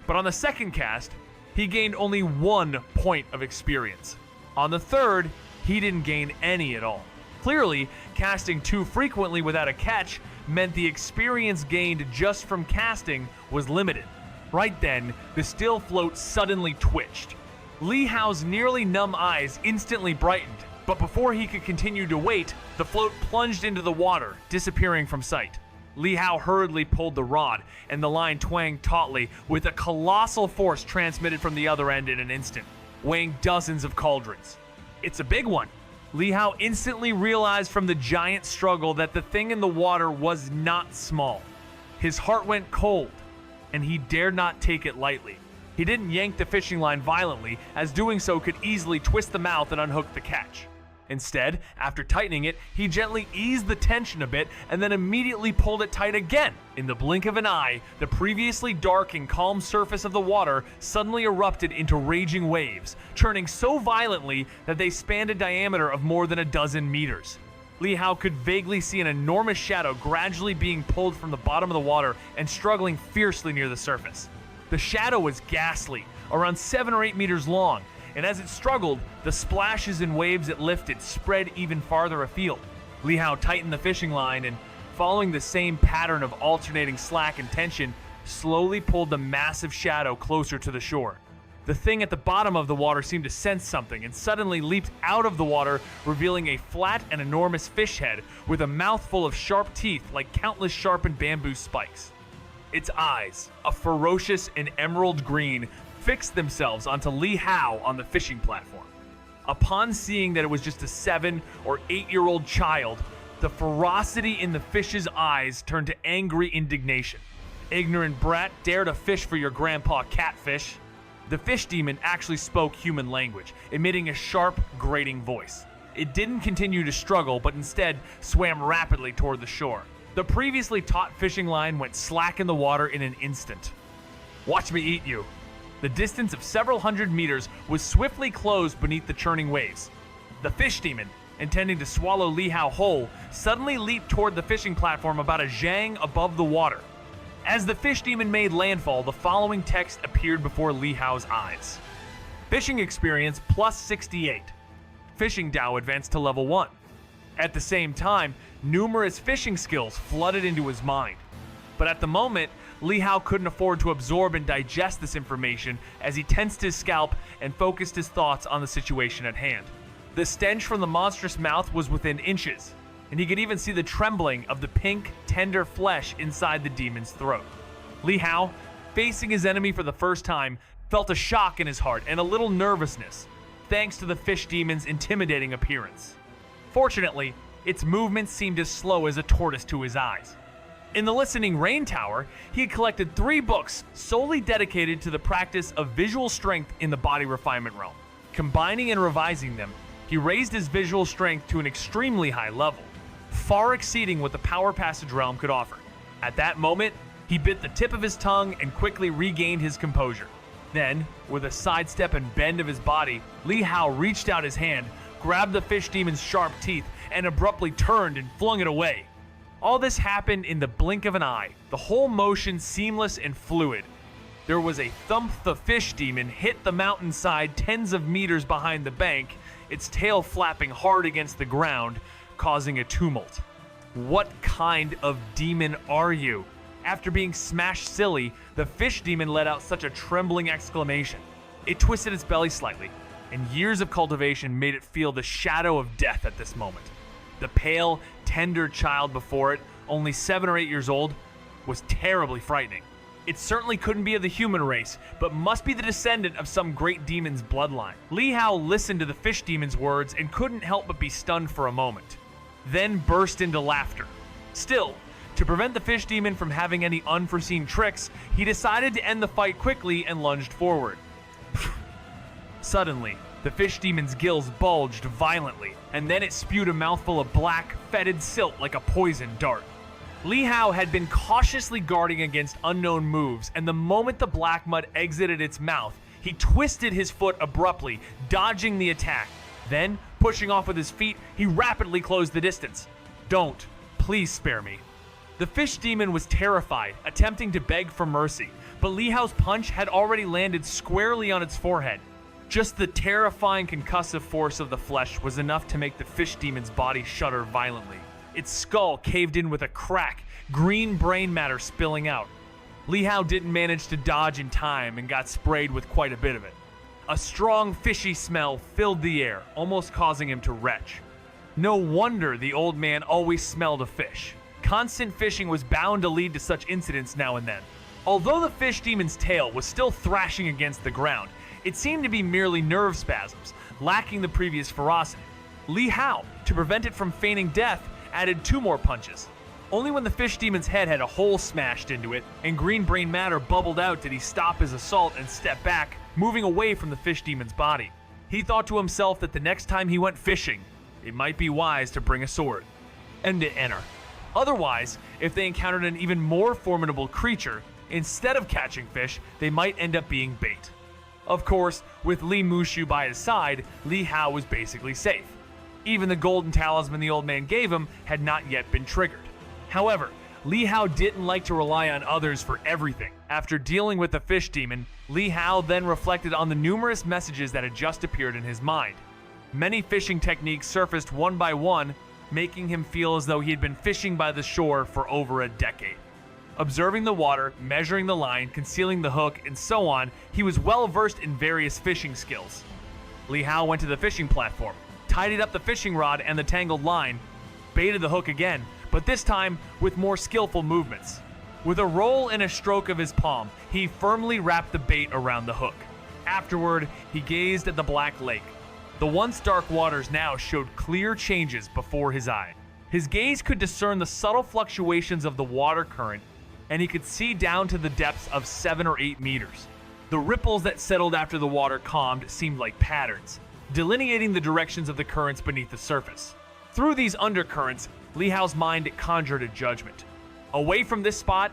But on the second cast, he gained only 1 point of experience. On the third, he didn't gain any at all. Clearly, casting too frequently without a catch meant the experience gained just from casting was limited. Right then, the still float suddenly twitched. Li Hao's nearly numb eyes instantly brightened, But before he could continue to wait, the float plunged into the water, disappearing from sight. Li Hao hurriedly pulled the rod, and the line twanged tautly with a colossal force transmitted from the other end in an instant, weighing dozens of cauldrons. It's a big one. Li Hao instantly realized from the giant struggle that the thing in the water was not small. His heart went cold, and he dared not take it lightly. He didn't yank the fishing line violently, as doing so could easily twist the mouth and unhook the catch. Instead, after tightening it, he gently eased the tension a bit and then immediately pulled it tight again. In the blink of an eye, the previously dark and calm surface of the water suddenly erupted into raging waves, churning so violently that they spanned a diameter of more than a dozen meters. Li Hao could vaguely see an enormous shadow gradually being pulled from the bottom of the water and struggling fiercely near the surface. The shadow was ghastly, around 7 or 8 meters long, and as it struggled, the splashes and waves it lifted spread even farther afield. Li Hao tightened the fishing line and, following the same pattern of alternating slack and tension, slowly pulled the massive shadow closer to the shore. The thing at the bottom of the water seemed to sense something and suddenly leaped out of the water, revealing a flat and enormous fish head with a mouth full of sharp teeth like countless sharpened bamboo spikes. Its eyes, a ferocious and emerald green, fixed themselves onto Li Hao on the fishing platform. Upon seeing that it was just a 7 or 8-year-old child, the ferocity in the fish's eyes turned to angry indignation. "Ignorant brat, dare to fish for your grandpa catfish." The fish demon actually spoke human language, emitting a sharp, grating voice. It didn't continue to struggle, but instead swam rapidly toward the shore. The previously taut fishing line went slack in the water in an instant. "Watch me eat you." The distance of several hundred meters was swiftly closed beneath the churning waves. The fish demon, intending to swallow Li Hao whole, suddenly leaped toward the fishing platform about a zhang above the water. As the fish demon made landfall, the following text appeared before Li Hao's eyes. Fishing experience plus 68. Fishing Dao advanced to level 1. At the same time, numerous fishing skills flooded into his mind. But at the moment, Li Hao couldn't afford to absorb and digest this information as he tensed his scalp and focused his thoughts on the situation at hand. The stench from the monstrous mouth was within inches, and he could even see the trembling of the pink, tender flesh inside the demon's throat. Li Hao, facing his enemy for the first time, felt a shock in his heart and a little nervousness, thanks to the fish demon's intimidating appearance. Fortunately, its movements seemed as slow as a tortoise to his eyes. In the Listening Rain Tower, he had collected 3 books solely dedicated to the practice of visual strength in the body refinement realm. Combining and revising them, he raised his visual strength to an extremely high level, far exceeding what the Power Passage realm could offer. At that moment, he bit the tip of his tongue and quickly regained his composure. Then, with a sidestep and bend of his body, Li Hao reached out his hand, grabbed the fish demon's sharp teeth, and abruptly turned and flung it away. All this happened in the blink of an eye, the whole motion seamless and fluid. There was a thump. The fish demon hit the mountainside tens of meters behind the bank, its tail flapping hard against the ground, causing a tumult. What kind of demon are you? After being smashed silly, the fish demon let out such a trembling exclamation. It twisted its belly slightly, and years of cultivation made it feel the shadow of death at this moment. The pale, tender child before it, only 7 or 8 years old, was terribly frightening. It certainly couldn't be of the human race, but must be the descendant of some great demon's bloodline. Li Hao listened to the fish demon's words and couldn't help but be stunned for a moment, then burst into laughter. Still, to prevent the fish demon from having any unforeseen tricks, he decided to end the fight quickly and lunged forward. Suddenly, the fish demon's gills bulged violently, and then it spewed a mouthful of black, fetid silt like a poison dart. Li Hao had been cautiously guarding against unknown moves, and the moment the black mud exited its mouth, he twisted his foot abruptly, dodging the attack. Then, pushing off with his feet, he rapidly closed the distance. "Don't. Please spare me." The fish demon was terrified, attempting to beg for mercy, but Li Hao's punch had already landed squarely on its forehead. Just the terrifying concussive force of the flesh was enough to make the fish demon's body shudder violently. Its skull caved in with a crack, green brain matter spilling out. Li Hao didn't manage to dodge in time and got sprayed with quite a bit of it. A strong fishy smell filled the air, almost causing him to retch. No wonder the old man always smelled of fish. Constant fishing was bound to lead to such incidents now and then. Although the fish demon's tail was still thrashing against the ground, it seemed to be merely nerve spasms, lacking the previous ferocity. Li Hao, to prevent it from feigning death, added 2 more punches. Only when the fish demon's head had a hole smashed into it and green brain matter bubbled out did he stop his assault and step back, moving away from the fish demon's body. He thought to himself that the next time he went fishing, it might be wise to bring a sword and to enter. Otherwise, if they encountered an even more formidable creature, instead of catching fish, they might end up being bait. Of course, with Li Mushu by his side, Li Hao was basically safe. Even the golden talisman the old man gave him had not yet been triggered. However, Li Hao didn't like to rely on others for everything. After dealing with the fish demon, Li Hao then reflected on the numerous messages that had just appeared in his mind. Many fishing techniques surfaced one by one, making him feel as though he had been fishing by the shore for over a decade. Observing the water, measuring the line, concealing the hook, and so on, he was well versed in various fishing skills. Li Hao went to the fishing platform, tidied up the fishing rod and the tangled line, baited the hook again, but this time with more skillful movements. With a roll and a stroke of his palm, he firmly wrapped the bait around the hook. Afterward, he gazed at the black lake. The once dark waters now showed clear changes before his eye. His gaze could discern the subtle fluctuations of the water current, and he could see down to the depths of 7 or 8 meters. The ripples that settled after the water calmed seemed like patterns, delineating the directions of the currents beneath the surface. Through these undercurrents, Li Hao's mind conjured a judgment. Away from this spot,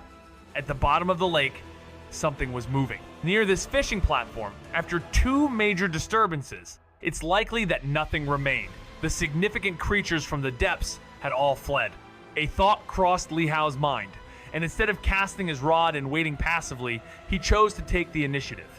at the bottom of the lake, something was moving. Near this fishing platform, after 2 major disturbances, it's likely that nothing remained. The significant creatures from the depths had all fled. A thought crossed Li Hao's mind, and instead of casting his rod and waiting passively, he chose to take the initiative.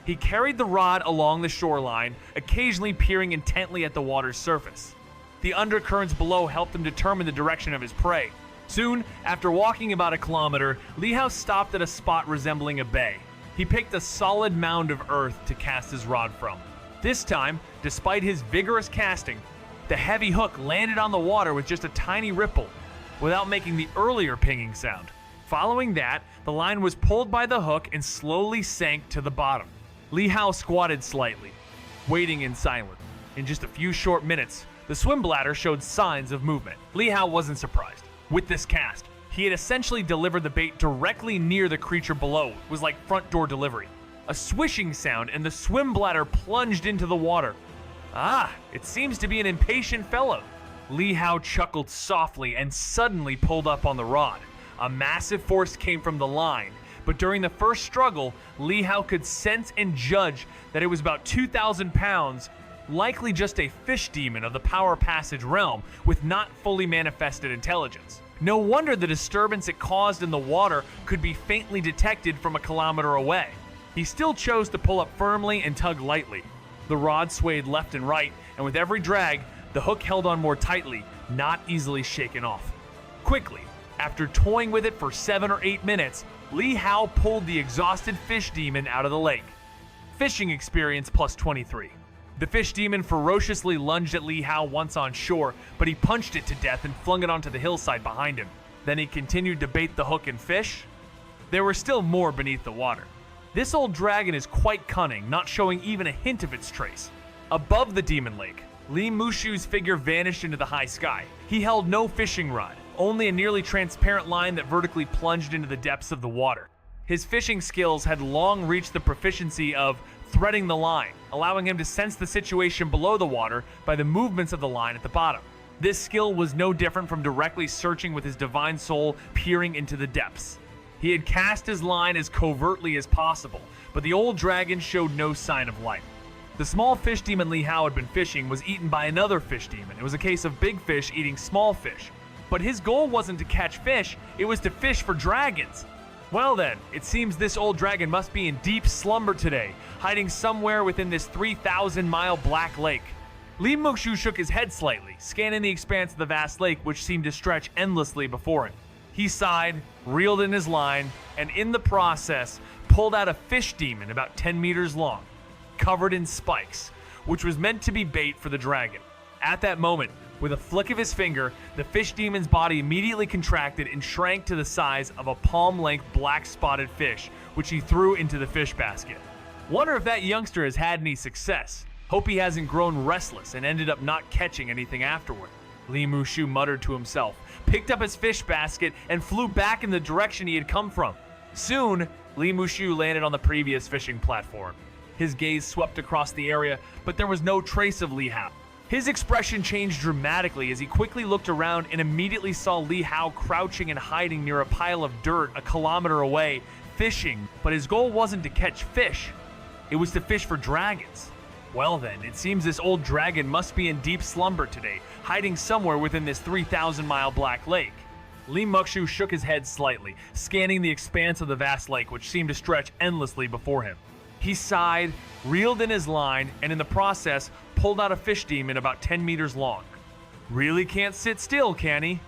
He carried the rod along the shoreline, occasionally peering intently at the water's surface. The undercurrents below helped him determine the direction of his prey. Soon, after walking about a kilometer, Li Hao stopped at a spot resembling a bay. He picked a solid mound of earth to cast his rod from. This time, despite his vigorous casting, the heavy hook landed on the water with just a tiny ripple, without making the earlier pinging sound. Following that, the line was pulled by the hook and slowly sank to the bottom. Li Hao squatted slightly, waiting in silence. In just a few short minutes, the swim bladder showed signs of movement. Li Hao wasn't surprised. With this cast, he had essentially delivered the bait directly near the creature below. It was like front door delivery. A swishing sound and the swim bladder plunged into the water. Ah, it seems to be an impatient fellow. Li Hao chuckled softly and suddenly pulled up on the rod. A massive force came from the line, but during the first struggle, Li Hao could sense and judge that it was about 2,000 pounds, likely just a fish demon of the Power Passage realm with not fully manifested intelligence. No wonder the disturbance it caused in the water could be faintly detected from a kilometer away. He still chose to pull up firmly and tug lightly. The rod swayed left and right, and with every drag, the hook held on more tightly, not easily shaken off. Quickly, after toying with it for 7 or 8 minutes, Li Hao pulled the exhausted fish demon out of the lake. Fishing experience plus 23. The fish demon ferociously lunged at Li Hao once on shore, but he punched it to death and flung it onto the hillside behind him. Then he continued to bait the hook and fish. There were still more beneath the water. This old dragon is quite cunning, not showing even a hint of its trace. Above the demon lake, Li Mushu's figure vanished into the high sky. He held no fishing rod, only a nearly transparent line that vertically plunged into the depths of the water. His fishing skills had long reached the proficiency of threading the line, allowing him to sense the situation below the water by the movements of the line at the bottom. This skill was no different from directly searching with his divine soul, peering into the depths. He had cast his line as covertly as possible, but the old dragon showed no sign of life. The small fish demon Li Hao had been fishing was eaten by another fish demon. It was a case of big fish eating small fish. But his goal wasn't to catch fish, it was to fish for dragons. Well then, it seems this old dragon must be in deep slumber today, hiding somewhere within this 3,000-mile black lake. Li Mushu shook his head slightly, scanning the expanse of the vast lake which seemed to stretch endlessly before him. He sighed, reeled in his line, and in the process, pulled out a fish demon about 10 meters long. covered in spikes, which was meant to be bait for the dragon. At that moment, with a flick of his finger, the fish demon's body immediately contracted and shrank to the size of a palm-length black-spotted fish, which he threw into the fish basket. Wonder if that youngster has had any success. Hope he hasn't grown restless and ended up not catching anything afterward. Li Mushu muttered to himself, picked up his fish basket, and flew back in the direction he had come from. Soon, Li Mushu landed on the previous fishing platform. His gaze swept across the area, but there was no trace of Li Hao. His expression changed dramatically as he quickly looked around and immediately saw Li Hao crouching and hiding near a pile of dirt a kilometer away, fishing, but his goal wasn't to catch fish. It was to fish for dragons. Well then, it seems this old dragon must be in deep slumber today, hiding somewhere within this 3,000-mile black lake. Li Mushu shook his head slightly, scanning the expanse of the vast lake which seemed to stretch endlessly before him. He sighed, reeled in his line, and in the process, pulled out a fish demon about 10 meters long. Really can't sit still, can he?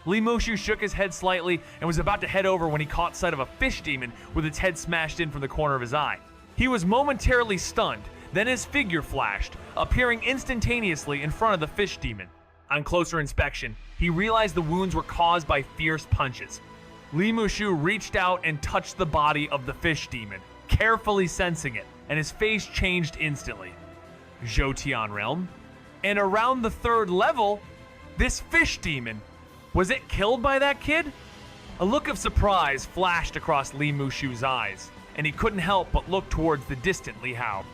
Li Mushu shook his head slightly and was about to head over when he caught sight of a fish demon with its head smashed in from the corner of his eye. He was momentarily stunned, then his figure flashed, appearing instantaneously in front of the fish demon. On closer inspection, he realized the wounds were caused by fierce punches. Li Mushu reached out and touched the body of the fish demon, carefully sensing it, and his face changed instantly. Zhoutian realm? And around the 3rd level, this fish demon. Was it killed by that kid? A look of surprise flashed across Li Mushu's eyes, and he couldn't help but look towards the distant Li Hao.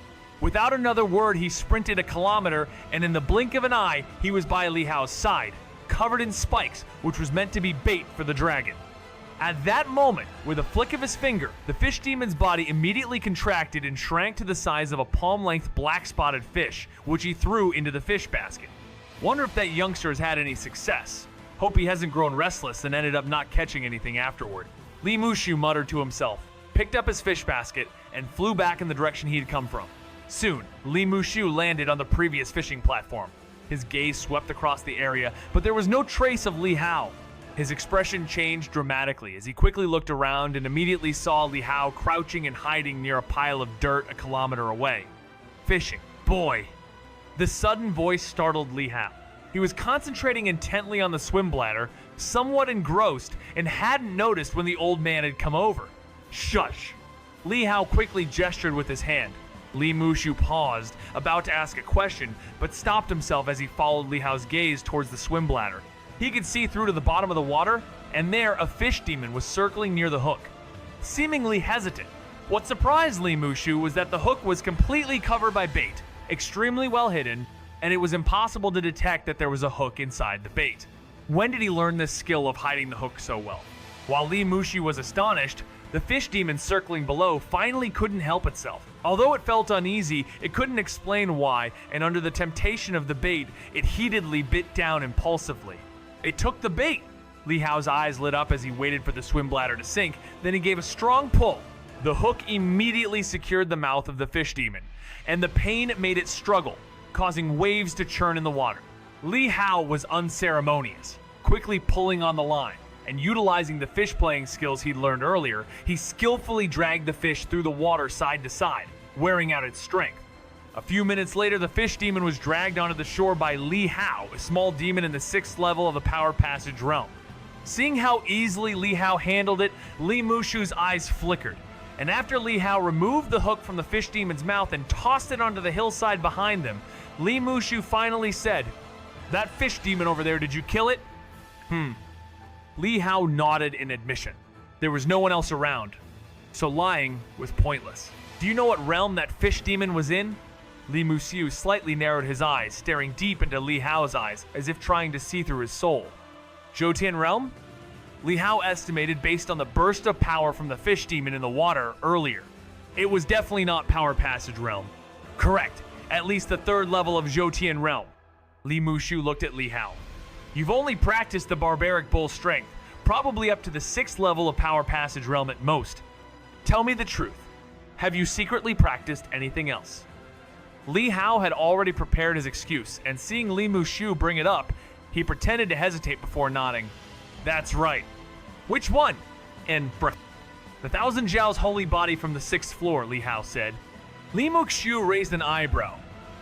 Without another word, he sprinted a kilometer, and in the blink of an eye, he was by Li Hao's side, covered in spikes, which was meant to be bait for the dragon. At that moment, with a flick of his finger, the fish demon's body immediately contracted and shrank to the size of a palm-length black-spotted fish, which he threw into the fish basket. Wonder if that youngster has had any success. Hope he hasn't grown restless and ended up not catching anything afterward. Li Mushu muttered to himself, picked up his fish basket, and flew back in the direction he had come from. Soon, Li Mushu landed on the previous fishing platform. His gaze swept across the area, but there was no trace of Li Hao. His expression changed dramatically as he quickly looked around and immediately saw Li Hao crouching and hiding near a pile of dirt a kilometer away. Fishing. Boy. The sudden voice startled Li Hao. He was concentrating intently on the swim bladder, somewhat engrossed, and hadn't noticed when the old man had come over. Shush. Li Hao quickly gestured with his hand. Li Mushu paused, about to ask a question, but stopped himself as he followed Li Hao's gaze towards the swim bladder. He could see through to the bottom of the water, and there a fish demon was circling near the hook, seemingly hesitant. What surprised Li Mushu was that the hook was completely covered by bait, extremely well hidden, and it was impossible to detect that there was a hook inside the bait. When did he learn this skill of hiding the hook so well? While Li Mushu was astonished, the fish demon circling below finally couldn't help itself. Although it felt uneasy, it couldn't explain why, and under the temptation of the bait, it heatedly bit down impulsively. It took the bait! Li Hao's eyes lit up as he waited for the swim bladder to sink, then he gave a strong pull. The hook immediately secured the mouth of the fish demon, and the pain made it struggle, causing waves to churn in the water. Li Hao was unceremonious, quickly pulling on the line, and utilizing the fish playing skills he'd learned earlier, he skillfully dragged the fish through the water side to side, wearing out its strength. A few minutes later, the fish demon was dragged onto the shore by Li Hao, a small demon in the 6th level of the Power Passage realm. Seeing how easily Li Hao handled it, Li Mushu's eyes flickered, and after Li Hao removed the hook from the fish demon's mouth and tossed it onto the hillside behind them, Li Mushu finally said, "That fish demon over there, did you kill it?" Li Hao nodded in admission. There was no one else around, so lying was pointless. "Do you know what realm that fish demon was in?" Li Mushu slightly narrowed his eyes, staring deep into Li Hao's eyes, as if trying to see through his soul. "Zhoutian realm?" Li Hao estimated based on the burst of power from the fish demon in the water earlier. It was definitely not Power Passage realm. Correct, at least the 3rd level of Zhoutian realm. Li Mushu looked at Li Hao. "You've only practiced the barbaric bull strength, probably up to the 6th level of Power Passage realm at most. Tell me the truth. Have you secretly practiced anything else?" Li Hao had already prepared his excuse, and seeing Li Mushu bring it up, he pretended to hesitate before nodding. "That's right." "Which one?" "And the 1,000 Jiao's holy body from the 6th floor," Li Hao said. Li Muxiu raised an eyebrow.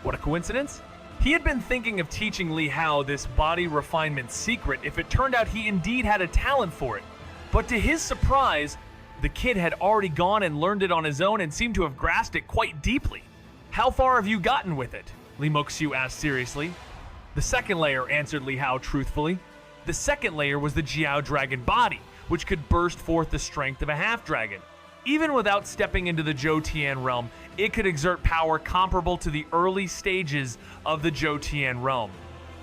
What a coincidence? He had been thinking of teaching Li Hao this body refinement secret if it turned out he indeed had a talent for it. But to his surprise, the kid had already gone and learned it on his own and seemed to have grasped it quite deeply. How far have you gotten with it? Li Muxiu asked seriously. The second layer, answered Li Hao truthfully. The second layer was the Jiao Dragon body, which could burst forth the strength of a half-dragon. Even without stepping into the Zhou Tian realm, it could exert power comparable to the early stages of the Zhou Tian realm.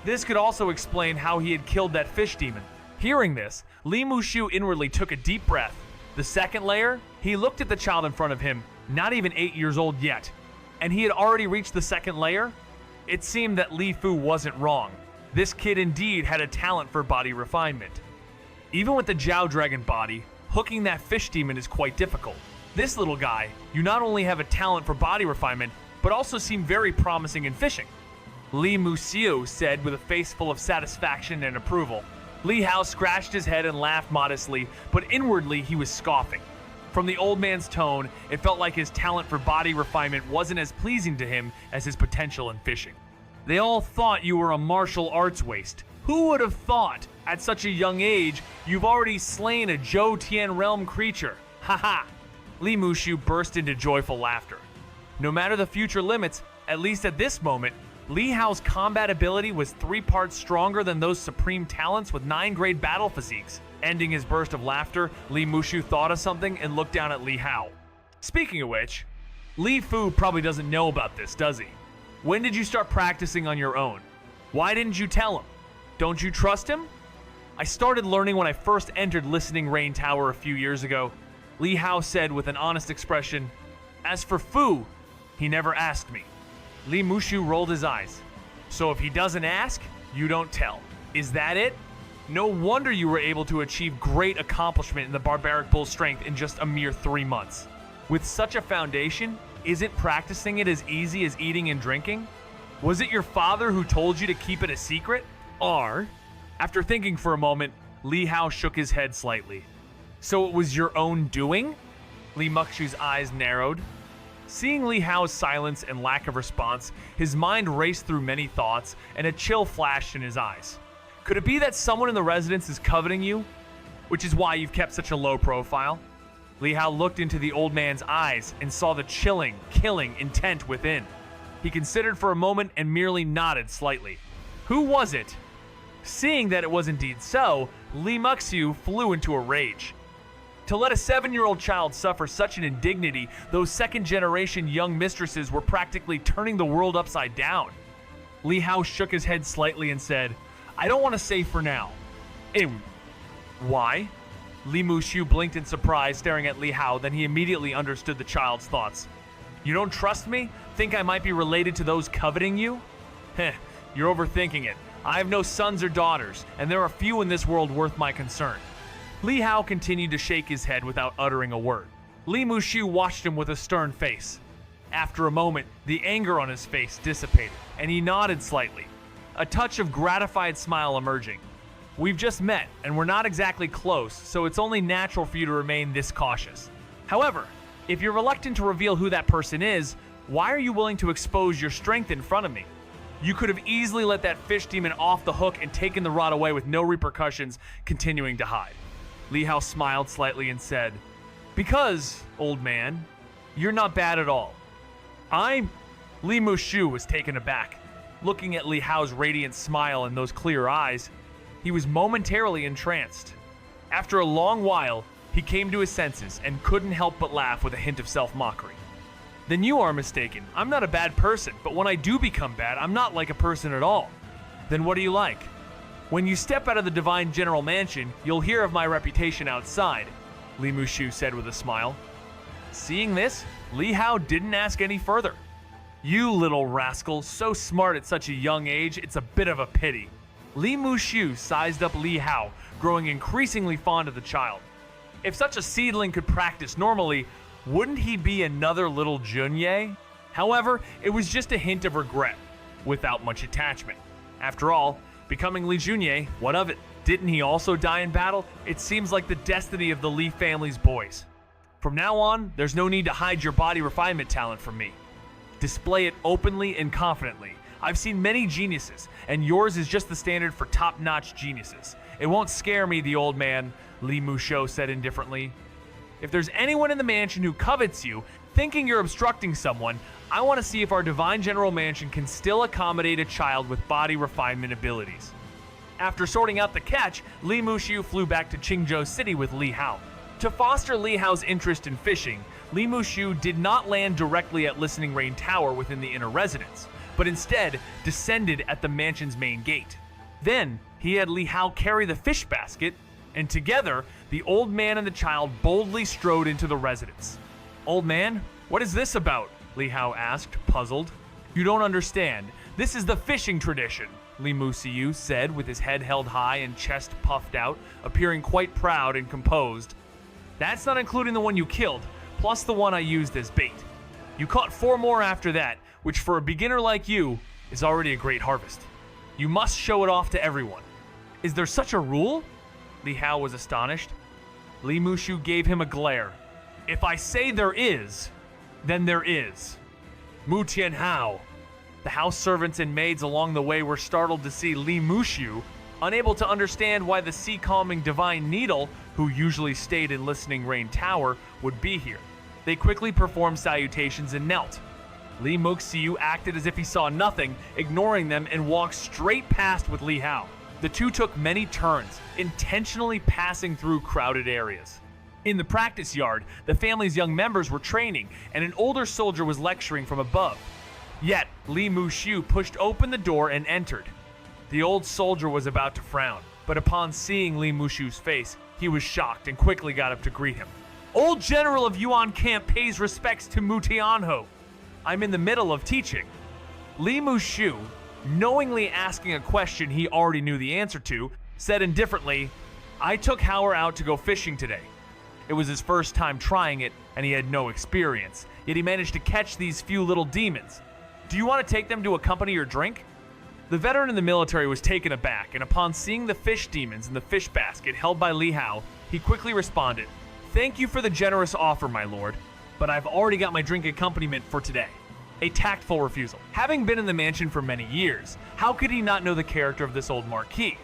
This could also explain how he had killed that fish demon. Hearing this, Li Muxiu inwardly took a deep breath. The second layer, he looked at the child in front of him, not even 8 years old yet, and he had already reached the second layer? It seemed that Li Fu wasn't wrong. This kid indeed had a talent for body refinement. Even with the Jiao Dragon body, hooking that fish demon is quite difficult. This little guy, you not only have a talent for body refinement, but also seem very promising in fishing. Li Muxiu said with a face full of satisfaction and approval. Li Hao scratched his head and laughed modestly, but inwardly he was scoffing. From the old man's tone, it felt like his talent for body refinement wasn't as pleasing to him as his potential in fishing. They all thought you were a martial arts waste. Who would have thought, at such a young age, you've already slain a Zhou Tian realm creature? Haha! Li Muxiu burst into joyful laughter. No matter the future limits, at least at this moment, Li Hao's combat ability was 3 parts stronger than those supreme talents with 9-grade battle physiques. Ending his burst of laughter, Li Muxiu thought of something and looked down at Li Hao. Speaking of which, Li Fu probably doesn't know about this, does he? When did you start practicing on your own? Why didn't you tell him? Don't you trust him? I started learning when I first entered Listening Rain Tower a few years ago, Li Hao said with an honest expression. As for Fu, he never asked me. Li Muxiu rolled his eyes. So if he doesn't ask, you don't tell. Is that it? No wonder you were able to achieve great accomplishment in the Barbaric Bull's strength in just a mere 3 months. With such a foundation, isn't practicing it as easy as eating and drinking? Was it your father who told you to keep it a secret? Or, after thinking for a moment, Li Hao shook his head slightly. So it was your own doing? Li Muxiu's eyes narrowed. Seeing Li Hao's silence and lack of response, his mind raced through many thoughts, and a chill flashed in his eyes. Could it be that someone in the residence is coveting you? Which is why you've kept such a low profile? Li Hao looked into the old man's eyes and saw the chilling, killing intent within. He considered for a moment and merely nodded slightly. Who was it? Seeing that it was indeed so, Li Muxiu flew into a rage. To let a 7-year-old child suffer such an indignity, those second-generation young mistresses were practically turning the world upside down. Li Hao shook his head slightly and said, I don't want to say for now. Why? Li Muxiu blinked in surprise, staring at Li Hao, then he immediately understood the child's thoughts. You don't trust me? Think I might be related to those coveting you? Heh, you're overthinking it. I have no sons or daughters, and there are few in this world worth my concern. Li Hao continued to shake his head without uttering a word. Li Muxiu watched him with a stern face. After a moment, the anger on his face dissipated, and he nodded slightly, a touch of gratified smile emerging. We've just met, and we're not exactly close, so it's only natural for you to remain this cautious. However, if you're reluctant to reveal who that person is, why are you willing to expose your strength in front of me? You could have easily let that fish demon off the hook and taken the rod away with no repercussions, continuing to hide. Li Hao smiled slightly and said, Because, old man, you're not bad at all. Li Muxiu was taken aback. Looking at Li Hao's radiant smile and those clear eyes, he was momentarily entranced. After a long while, he came to his senses and couldn't help but laugh with a hint of self-mockery. Then you are mistaken. I'm not a bad person, but when I do become bad, I'm not like a person at all. Then what are you like? When you step out of the Divine General Mansion, you'll hear of my reputation outside, Li Muxiu said with a smile. Seeing this, Li Hao didn't ask any further. You little rascal, so smart at such a young age, it's a bit of a pity. Li Muxiu sized up Li Hao, growing increasingly fond of the child. If such a seedling could practice normally, wouldn't he be another little Junye? However, it was just a hint of regret, without much attachment. After all, becoming Li Junye, what of it? Didn't he also die in battle? It seems like the destiny of the Li family's boys. From now on, there's no need to hide your body refinement talent from me. Display it openly and confidently. I've seen many geniuses, and yours is just the standard for top-notch geniuses. It won't scare me, the old man, Li Musho said indifferently. If there's anyone in the mansion who covets you, thinking you're obstructing someone, I want to see if our divine general mansion can still accommodate a child with body refinement abilities. After sorting out the catch, Li Mushu flew back to Qingzhou City with Li Hao. To foster Li Hao's interest in fishing, Li Mushu did not land directly at Listening Rain Tower within the inner residence, but instead descended at the mansion's main gate. Then, he had Li Hao carry the fish basket, and together, the old man and the child boldly strode into the residence. Old man, what is this about? Li Hao asked, puzzled. You don't understand. This is the fishing tradition, Li Musiu said with his head held high and chest puffed out, appearing quite proud and composed. That's not including the one you killed, plus the one I used as bait. You caught 4 more after that, which for a beginner like you, is already a great harvest. You must show it off to everyone. Is there such a rule? Li Hao was astonished. Li Mushu gave him a glare. If I say there is, then there is. Mu Tianhao. The house servants and maids along the way were startled to see Li Mushu, unable to understand why the sea-calming divine needle, who usually stayed in Listening Rain Tower, would be here. They quickly performed salutations and knelt. Li Muxiu acted as if he saw nothing, ignoring them and walked straight past with Li Hao. The two took many turns, intentionally passing through crowded areas. In the practice yard, the family's young members were training, and an older soldier was lecturing from above. Yet, Li Mushu pushed open the door and entered. The old soldier was about to frown, but upon seeing Li Mushu's face, he was shocked and quickly got up to greet him. Old General of Yuan Camp pays respects to Mu Tianhao. I'm in the middle of teaching. Li Mushu, knowingly asking a question he already knew the answer to, said indifferently, I took Hauer out to go fishing today. It was his first time trying it, and he had no experience, yet he managed to catch these few little demons. Do you want to take them to accompany your drink? The veteran in the military was taken aback, and upon seeing the fish demons in the fish basket held by Li Hao, he quickly responded, Thank you for the generous offer, my lord, but I've already got my drink accompaniment for today. A tactful refusal. Having been in the mansion for many years, how could he not know the character of this old marquis?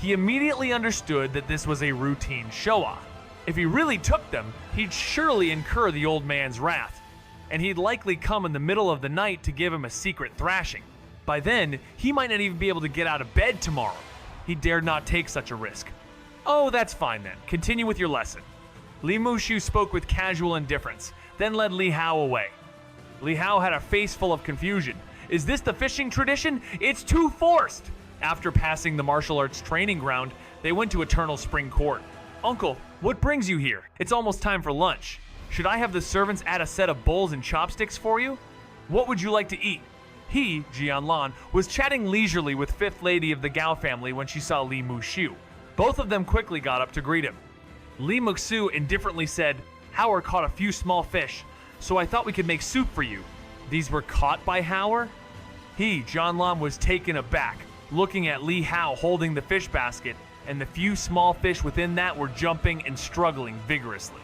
He immediately understood that this was a routine show-off. If he really took them, he'd surely incur the old man's wrath, and he'd likely come in the middle of the night to give him a secret thrashing. By then, he might not even be able to get out of bed tomorrow. He dared not take such a risk. Oh, that's fine then. Continue with your lesson. Li Mushu spoke with casual indifference, then led Li Hao away. Li Hao had a face full of confusion. Is this the fishing tradition? It's too forced! After passing the martial arts training ground, they went to Eternal Spring Court. Uncle, what brings you here? It's almost time for lunch. Should I have the servants add a set of bowls and chopsticks for you? What would you like to eat? He, Jianlan, was chatting leisurely with Fifth Lady of the Gao family when she saw Li Mushu. Both of them quickly got up to greet him. Li Muxu indifferently said, Hauer caught a few small fish, so I thought we could make soup for you. These were caught by Hauer? He, Jianlan, was taken aback, looking at Li Hao holding the fish basket, and the few small fish within that were jumping and struggling vigorously.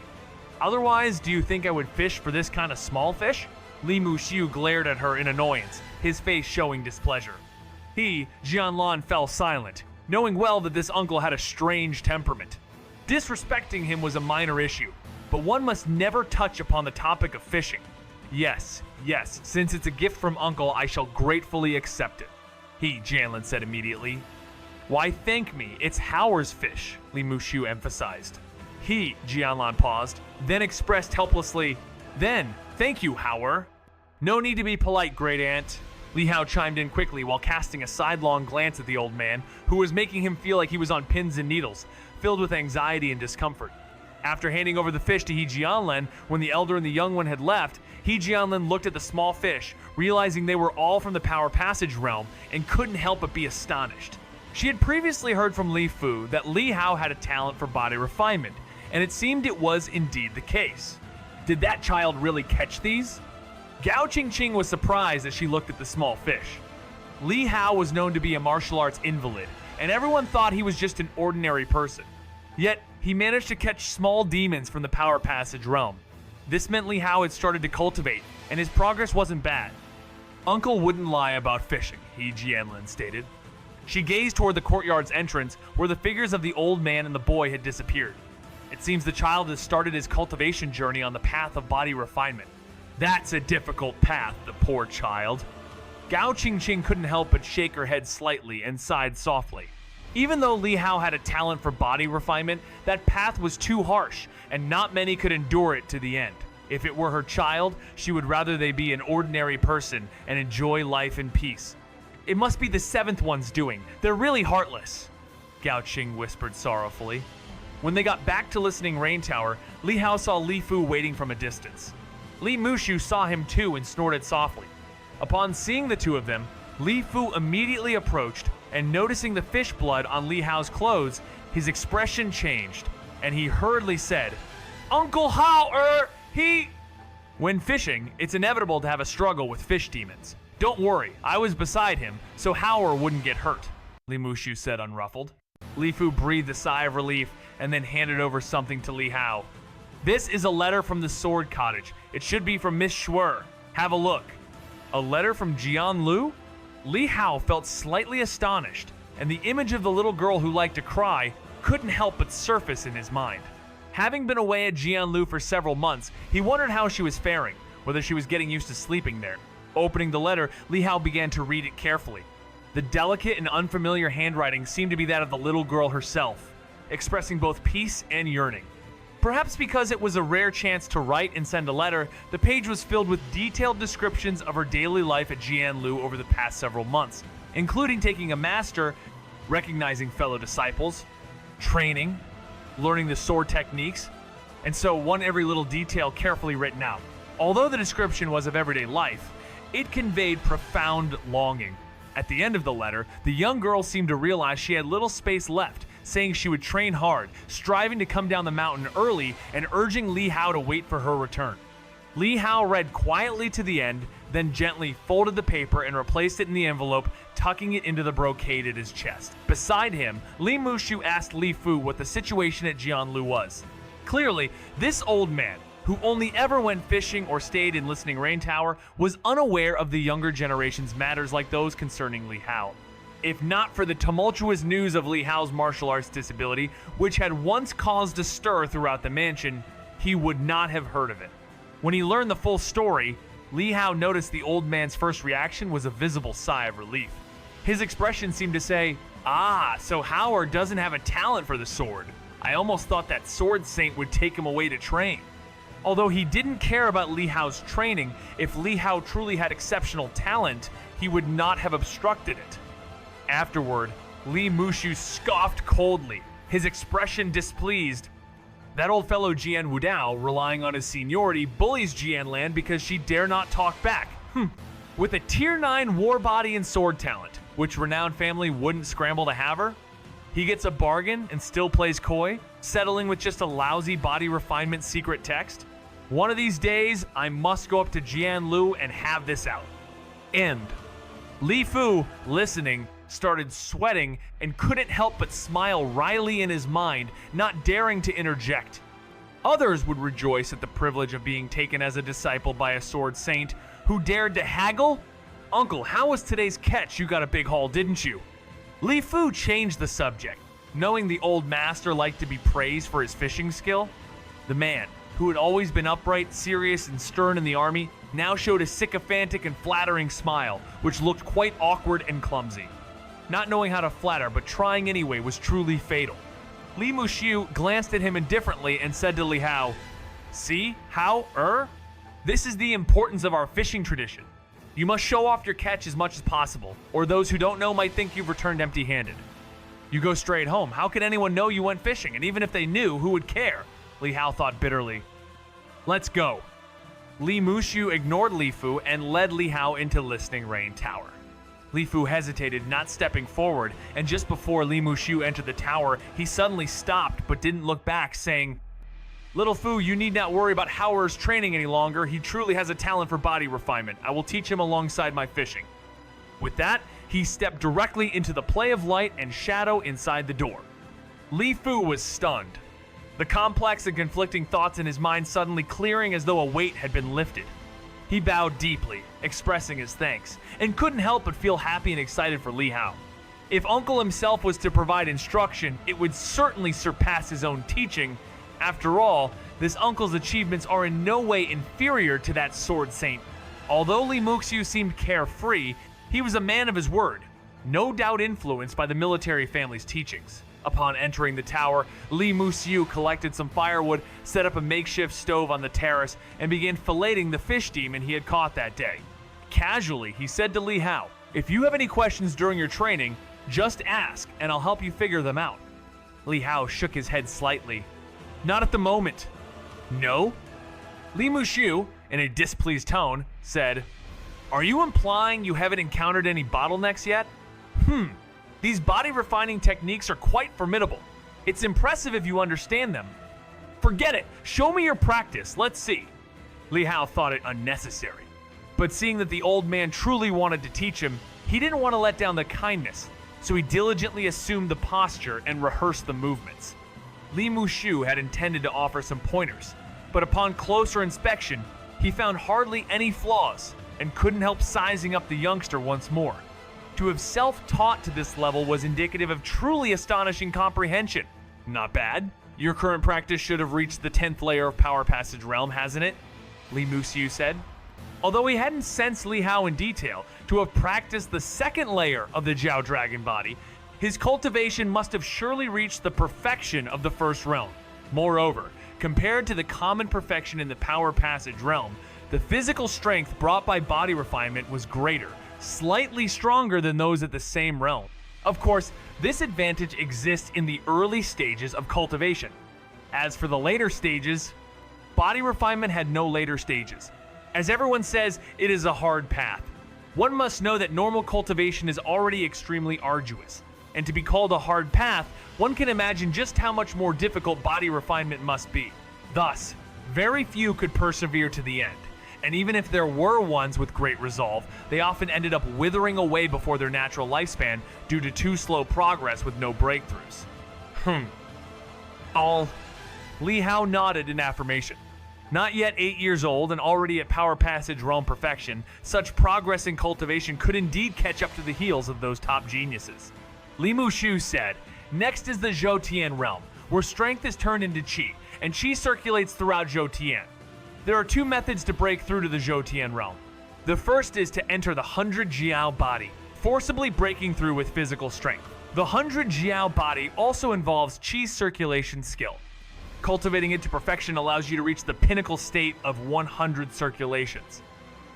Otherwise, do you think I would fish for this kind of small fish? Li Mushu glared at her in annoyance, his face showing displeasure. He, Jianlan, fell silent, knowing well that this uncle had a strange temperament. Disrespecting him was a minor issue, but one must never touch upon the topic of fishing. Yes, since it's a gift from uncle, I shall gratefully accept it. He, Jianlan, said immediately. Why thank me, it's Hauer's fish, Li Mushu emphasized. He, Jianlan, paused, then expressed helplessly, Then, thank you, Hauer. No need to be polite, great aunt. Li Hao chimed in quickly while casting a sidelong glance at the old man, who was making him feel like he was on pins and needles, filled with anxiety and discomfort. After handing over the fish to He Jianlan, when the elder and the young one had left, He Jianlan looked at the small fish, realizing they were all from the Power Passage realm, and couldn't help but be astonished. She had previously heard from Li Fu that Li Hao had a talent for body refinement, and it seemed it was indeed the case. Did that child really catch these? Gao Qingqing was surprised as she looked at the small fish. Li Hao was known to be a martial arts invalid, and everyone thought he was just an ordinary person. Yet, he managed to catch small demons from the Power Passage realm. This meant Li Hao had started to cultivate, and his progress wasn't bad. Uncle wouldn't lie about fishing, He Jianlin stated. She gazed toward the courtyard's entrance where the figures of the old man and the boy had disappeared. It seems the child has started his cultivation journey on the path of body refinement. That's a difficult path, the poor child. Gao Qingqing couldn't help but shake her head slightly and sighed softly. Even though Li Hao had a talent for body refinement, that path was too harsh, and not many could endure it to the end. If it were her child, she would rather they be an ordinary person and enjoy life in peace. It must be the seventh one's doing. They're really heartless, Gao Qing whispered sorrowfully. When they got back to Listening Rain Tower, Li Hao saw Li Fu waiting from a distance. Li Mushu saw him too and snorted softly. Upon seeing the two of them, Li Fu immediately approached, and noticing the fish blood on Li Hao's clothes, his expression changed, and he hurriedly said, "Uncle Hao, he..." When fishing, it's inevitable to have a struggle with fish demons. Don't worry, I was beside him, so Hao wouldn't get hurt, Li Mushu said unruffled. Li Fu breathed a sigh of relief and then handed over something to Li Hao. This is a letter from the Sword Cottage. It should be from Miss Shuer. Have a look. A letter from Jian Lu? Li Hao felt slightly astonished, and the image of the little girl who liked to cry couldn't help but surface in his mind. Having been away at Jian Lu for several months, he wondered how she was faring, whether she was getting used to sleeping there. Opening the letter, Li Hao began to read it carefully. The delicate and unfamiliar handwriting seemed to be that of the little girl herself, expressing both peace and yearning. Perhaps because it was a rare chance to write and send a letter, the page was filled with detailed descriptions of her daily life at Jian Lu over the past several months, including taking a master, recognizing fellow disciples, training, learning the sword techniques, and so one every little detail carefully written out. Although the description was of everyday life, it conveyed profound longing. At the end of the letter, the young girl seemed to realize she had little space left, saying she would train hard, striving to come down the mountain early and urging Li Hao to wait for her return. Li Hao read quietly to the end, then gently folded the paper and replaced it in the envelope, tucking it into the brocade at his chest. Beside him, Li Mushu asked Li Fu what the situation at Jian Lu was. Clearly, this old man, who only ever went fishing or stayed in Listening Rain Tower, was unaware of the younger generation's matters like those concerning Li Hao. If not for the tumultuous news of Li Hao's martial arts disability, which had once caused a stir throughout the mansion, he would not have heard of it. When he learned the full story, Li Hao noticed the old man's first reaction was a visible sigh of relief. His expression seemed to say, "Ah, so Hao doesn't have a talent for the sword. I almost thought that sword saint would take him away to train." Although he didn't care about Li Hao's training, if Li Hao truly had exceptional talent, he would not have obstructed it. Afterward, Li Mushu scoffed coldly, his expression displeased. That old fellow Jian Wudao, relying on his seniority, bullies Jianlan because she dare not talk back. With a tier 9 war body and sword talent, which renowned family wouldn't scramble to have her, he gets a bargain and still plays coy, settling with just a lousy body refinement secret text. One of these days, I must go up to Jian Lu and have this out. End. Li Fu, listening, started sweating and couldn't help but smile wryly in his mind, not daring to interject. Others would rejoice at the privilege of being taken as a disciple by a sword saint who dared to haggle. "Uncle, how was today's catch? You got a big haul, didn't you?" Li Fu changed the subject, knowing the old master liked to be praised for his fishing skill. The man, who had always been upright, serious, and stern in the army, now showed a sycophantic and flattering smile, which looked quite awkward and clumsy. Not knowing how to flatter, but trying anyway, was truly fatal. Li Mushu glanced at him indifferently and said to Li Hao, "See, Hao, this is the importance of our fishing tradition. You must show off your catch as much as possible, or those who don't know might think you've returned empty-handed. You go straight home. How could anyone know you went fishing? And even if they knew, who would care?" Li Hao thought bitterly. "Let's go." Li Mushu ignored Li Fu and led Li Hao into Listening Rain Tower. Li Fu hesitated, not stepping forward, and just before Li Mushu entered the tower, he suddenly stopped but didn't look back, saying, "Little Fu, you need not worry about Hao's training any longer. He truly has a talent for body refinement. I will teach him alongside my fishing." With that, he stepped directly into the play of light and shadow inside the door. Li Fu was stunned, the complex and conflicting thoughts in his mind suddenly clearing as though a weight had been lifted. He bowed deeply, expressing his thanks, and couldn't help but feel happy and excited for Li Hao. If Uncle himself was to provide instruction, it would certainly surpass his own teaching. After all, this uncle's achievements are in no way inferior to that sword saint. Although Li Muxiu seemed carefree, he was a man of his word, no doubt influenced by the military family's teachings. Upon entering the tower, Li Muxiu collected some firewood, set up a makeshift stove on the terrace, and began filleting the fish demon he had caught that day. Casually, he said to Li Hao, "If you have any questions during your training, just ask and I'll help you figure them out." Li Hao shook his head slightly. "Not at the moment." "No?" Li Muxiu, in a displeased tone, said, "Are you implying you haven't encountered any bottlenecks yet?" These body refining techniques are quite formidable. It's impressive if you understand them. Forget it. Show me your practice. Let's see. Li Hao thought it unnecessary. But seeing that the old man truly wanted to teach him, he didn't want to let down the kindness, so he diligently assumed the posture and rehearsed the movements. Li Muxiu had intended to offer some pointers, but upon closer inspection, he found hardly any flaws and couldn't help sizing up the youngster once more. To have self-taught to this level was indicative of truly astonishing comprehension. Not bad. Your current practice should have reached the 10th layer of Power Passage Realm, hasn't it? Li Muxiu said. Although he hadn't sensed Li Hao in detail, to have practiced the second layer of the Jiao Dragon body, his cultivation must have surely reached the perfection of the first realm. Moreover, compared to the common perfection in the Power Passage Realm, the physical strength brought by body refinement was greater, slightly stronger than those at the same realm. Of course, this advantage exists in the early stages of cultivation. As for the later stages, body refinement had no later stages. As everyone says, it is a hard path. One must know that normal cultivation is already extremely arduous, and to be called a hard path, one can imagine just how much more difficult body refinement must be. Thus, very few could persevere to the end. And even if there were ones with great resolve, they often ended up withering away before their natural lifespan due to too slow progress with no breakthroughs. Li Hao nodded in affirmation. Not yet 8 years old and already at Power Passage Realm perfection, such progress in cultivation could indeed catch up to the heels of those top geniuses. Li Muxiu said, "Next is the Zhou realm, where strength is turned into qi, and qi circulates throughout Zhou. There are two methods to break through to the Zhou realm. The first is to enter the 100 Jiao body, forcibly breaking through with physical strength. The 100 Jiao body also involves qi circulation skill. Cultivating it to perfection allows you to reach the pinnacle state of 100 circulations.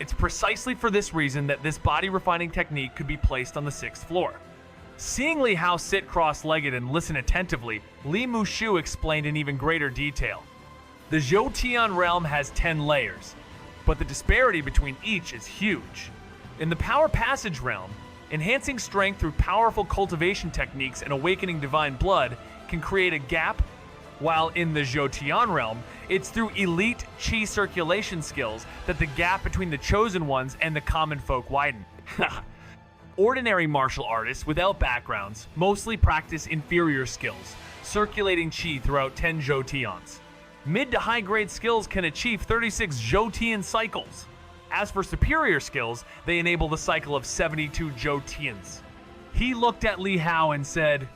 It's precisely for this reason that this body refining technique could be placed on the 6th floor." Seeing Li Hao sit cross-legged and listen attentively, Li Muxiu explained in even greater detail. The Zhou realm has 10 layers, but the disparity between each is huge. In the Power Passage realm, enhancing strength through powerful cultivation techniques and awakening divine blood can create a gap, while in the Zhou realm, it's through elite qi circulation skills that the gap between the chosen ones and the common folk widen. Ordinary martial artists without backgrounds mostly practice inferior skills, circulating qi throughout 10 Zhou. Mid to high grade skills can achieve 36 Zhou cycles. As for superior skills, they enable the cycle of 72 Zhou. He looked at Li Hao and said,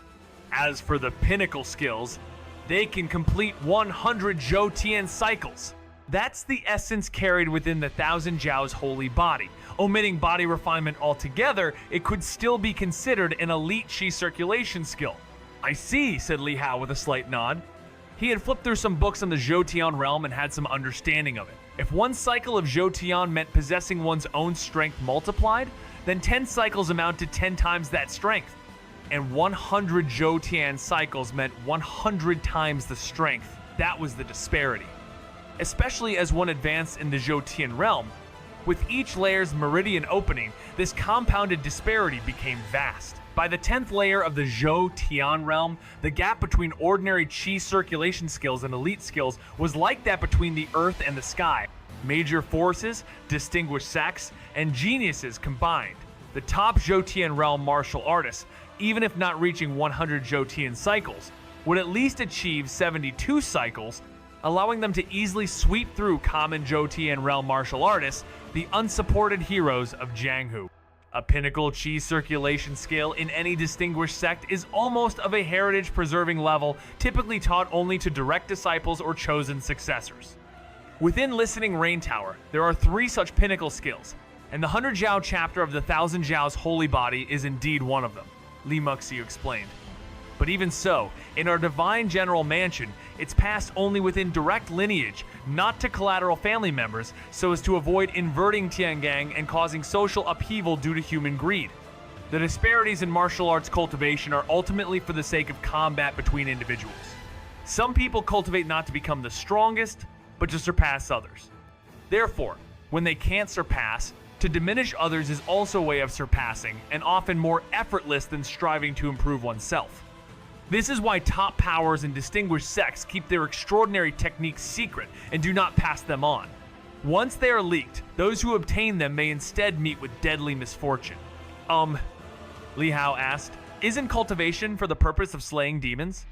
"As for the pinnacle skills, they can complete 100 Zhou cycles. That's the essence carried within the 1,000 Jiao's holy body. Omitting body refinement altogether, it could still be considered an elite qi circulation skill." "I see," said Li Hao with a slight nod. He had flipped through some books on the Zhou realm and had some understanding of it. If one cycle of Zhou meant possessing one's own strength multiplied, then 10 cycles amount to 10 times that strength. And 100 Zhou cycles meant 100 times the strength. That was the disparity. Especially as one advanced in the Zhou realm, with each layer's meridian opening, this compounded disparity became vast. By the 10th layer of the Zhou realm, the gap between ordinary qi circulation skills and elite skills was like that between the earth and the sky. Major forces, distinguished sects, and geniuses combined. The top Zhou realm martial artists, even if not reaching 100 Zhou cycles, would at least achieve 72 cycles, allowing them to easily sweep through common Zhou realm martial artists, the unsupported heroes of Jianghu. A pinnacle chi circulation skill in any distinguished sect is almost of a heritage-preserving level, typically taught only to direct disciples or chosen successors. Within Listening Rain Tower, there are 3 such pinnacle skills, and the 100 Jiao chapter of the 1000 Jiao's holy body is indeed one of them, Li Muxiu explained. But even so, in our divine general mansion, it's passed only within direct lineage, not to collateral family members, so as to avoid inverting Tiangang and causing social upheaval due to human greed. The disparities in martial arts cultivation are ultimately for the sake of combat between individuals. Some people cultivate not to become the strongest, but to surpass others. Therefore, when they can't surpass, to diminish others is also a way of surpassing, and often more effortless than striving to improve oneself. This is why top powers and distinguished sects keep their extraordinary techniques secret and do not pass them on. Once they are leaked, those who obtain them may instead meet with deadly misfortune. Li Hao asked, isn't cultivation for the purpose of slaying demons?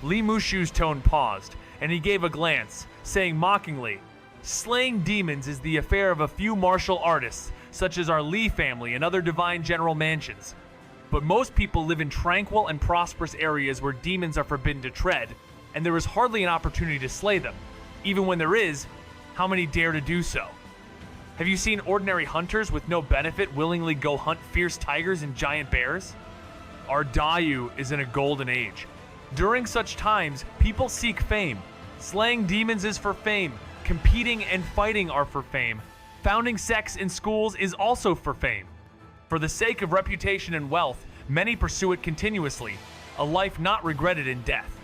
Li Mushu's tone paused, and he gave a glance, saying mockingly, slaying demons is the affair of a few martial artists, such as our Li family and other divine general mansions. But most people live in tranquil and prosperous areas where demons are forbidden to tread, and there is hardly an opportunity to slay them. Even when there is, how many dare to do so? Have you seen ordinary hunters with no benefit willingly go hunt fierce tigers and giant bears? Our Dayu is in a golden age. During such times, people seek fame. Slaying demons is for fame. Competing and fighting are for fame. Founding sects in schools is also for fame. For the sake of reputation and wealth, many pursue it continuously, a life not regretted in death.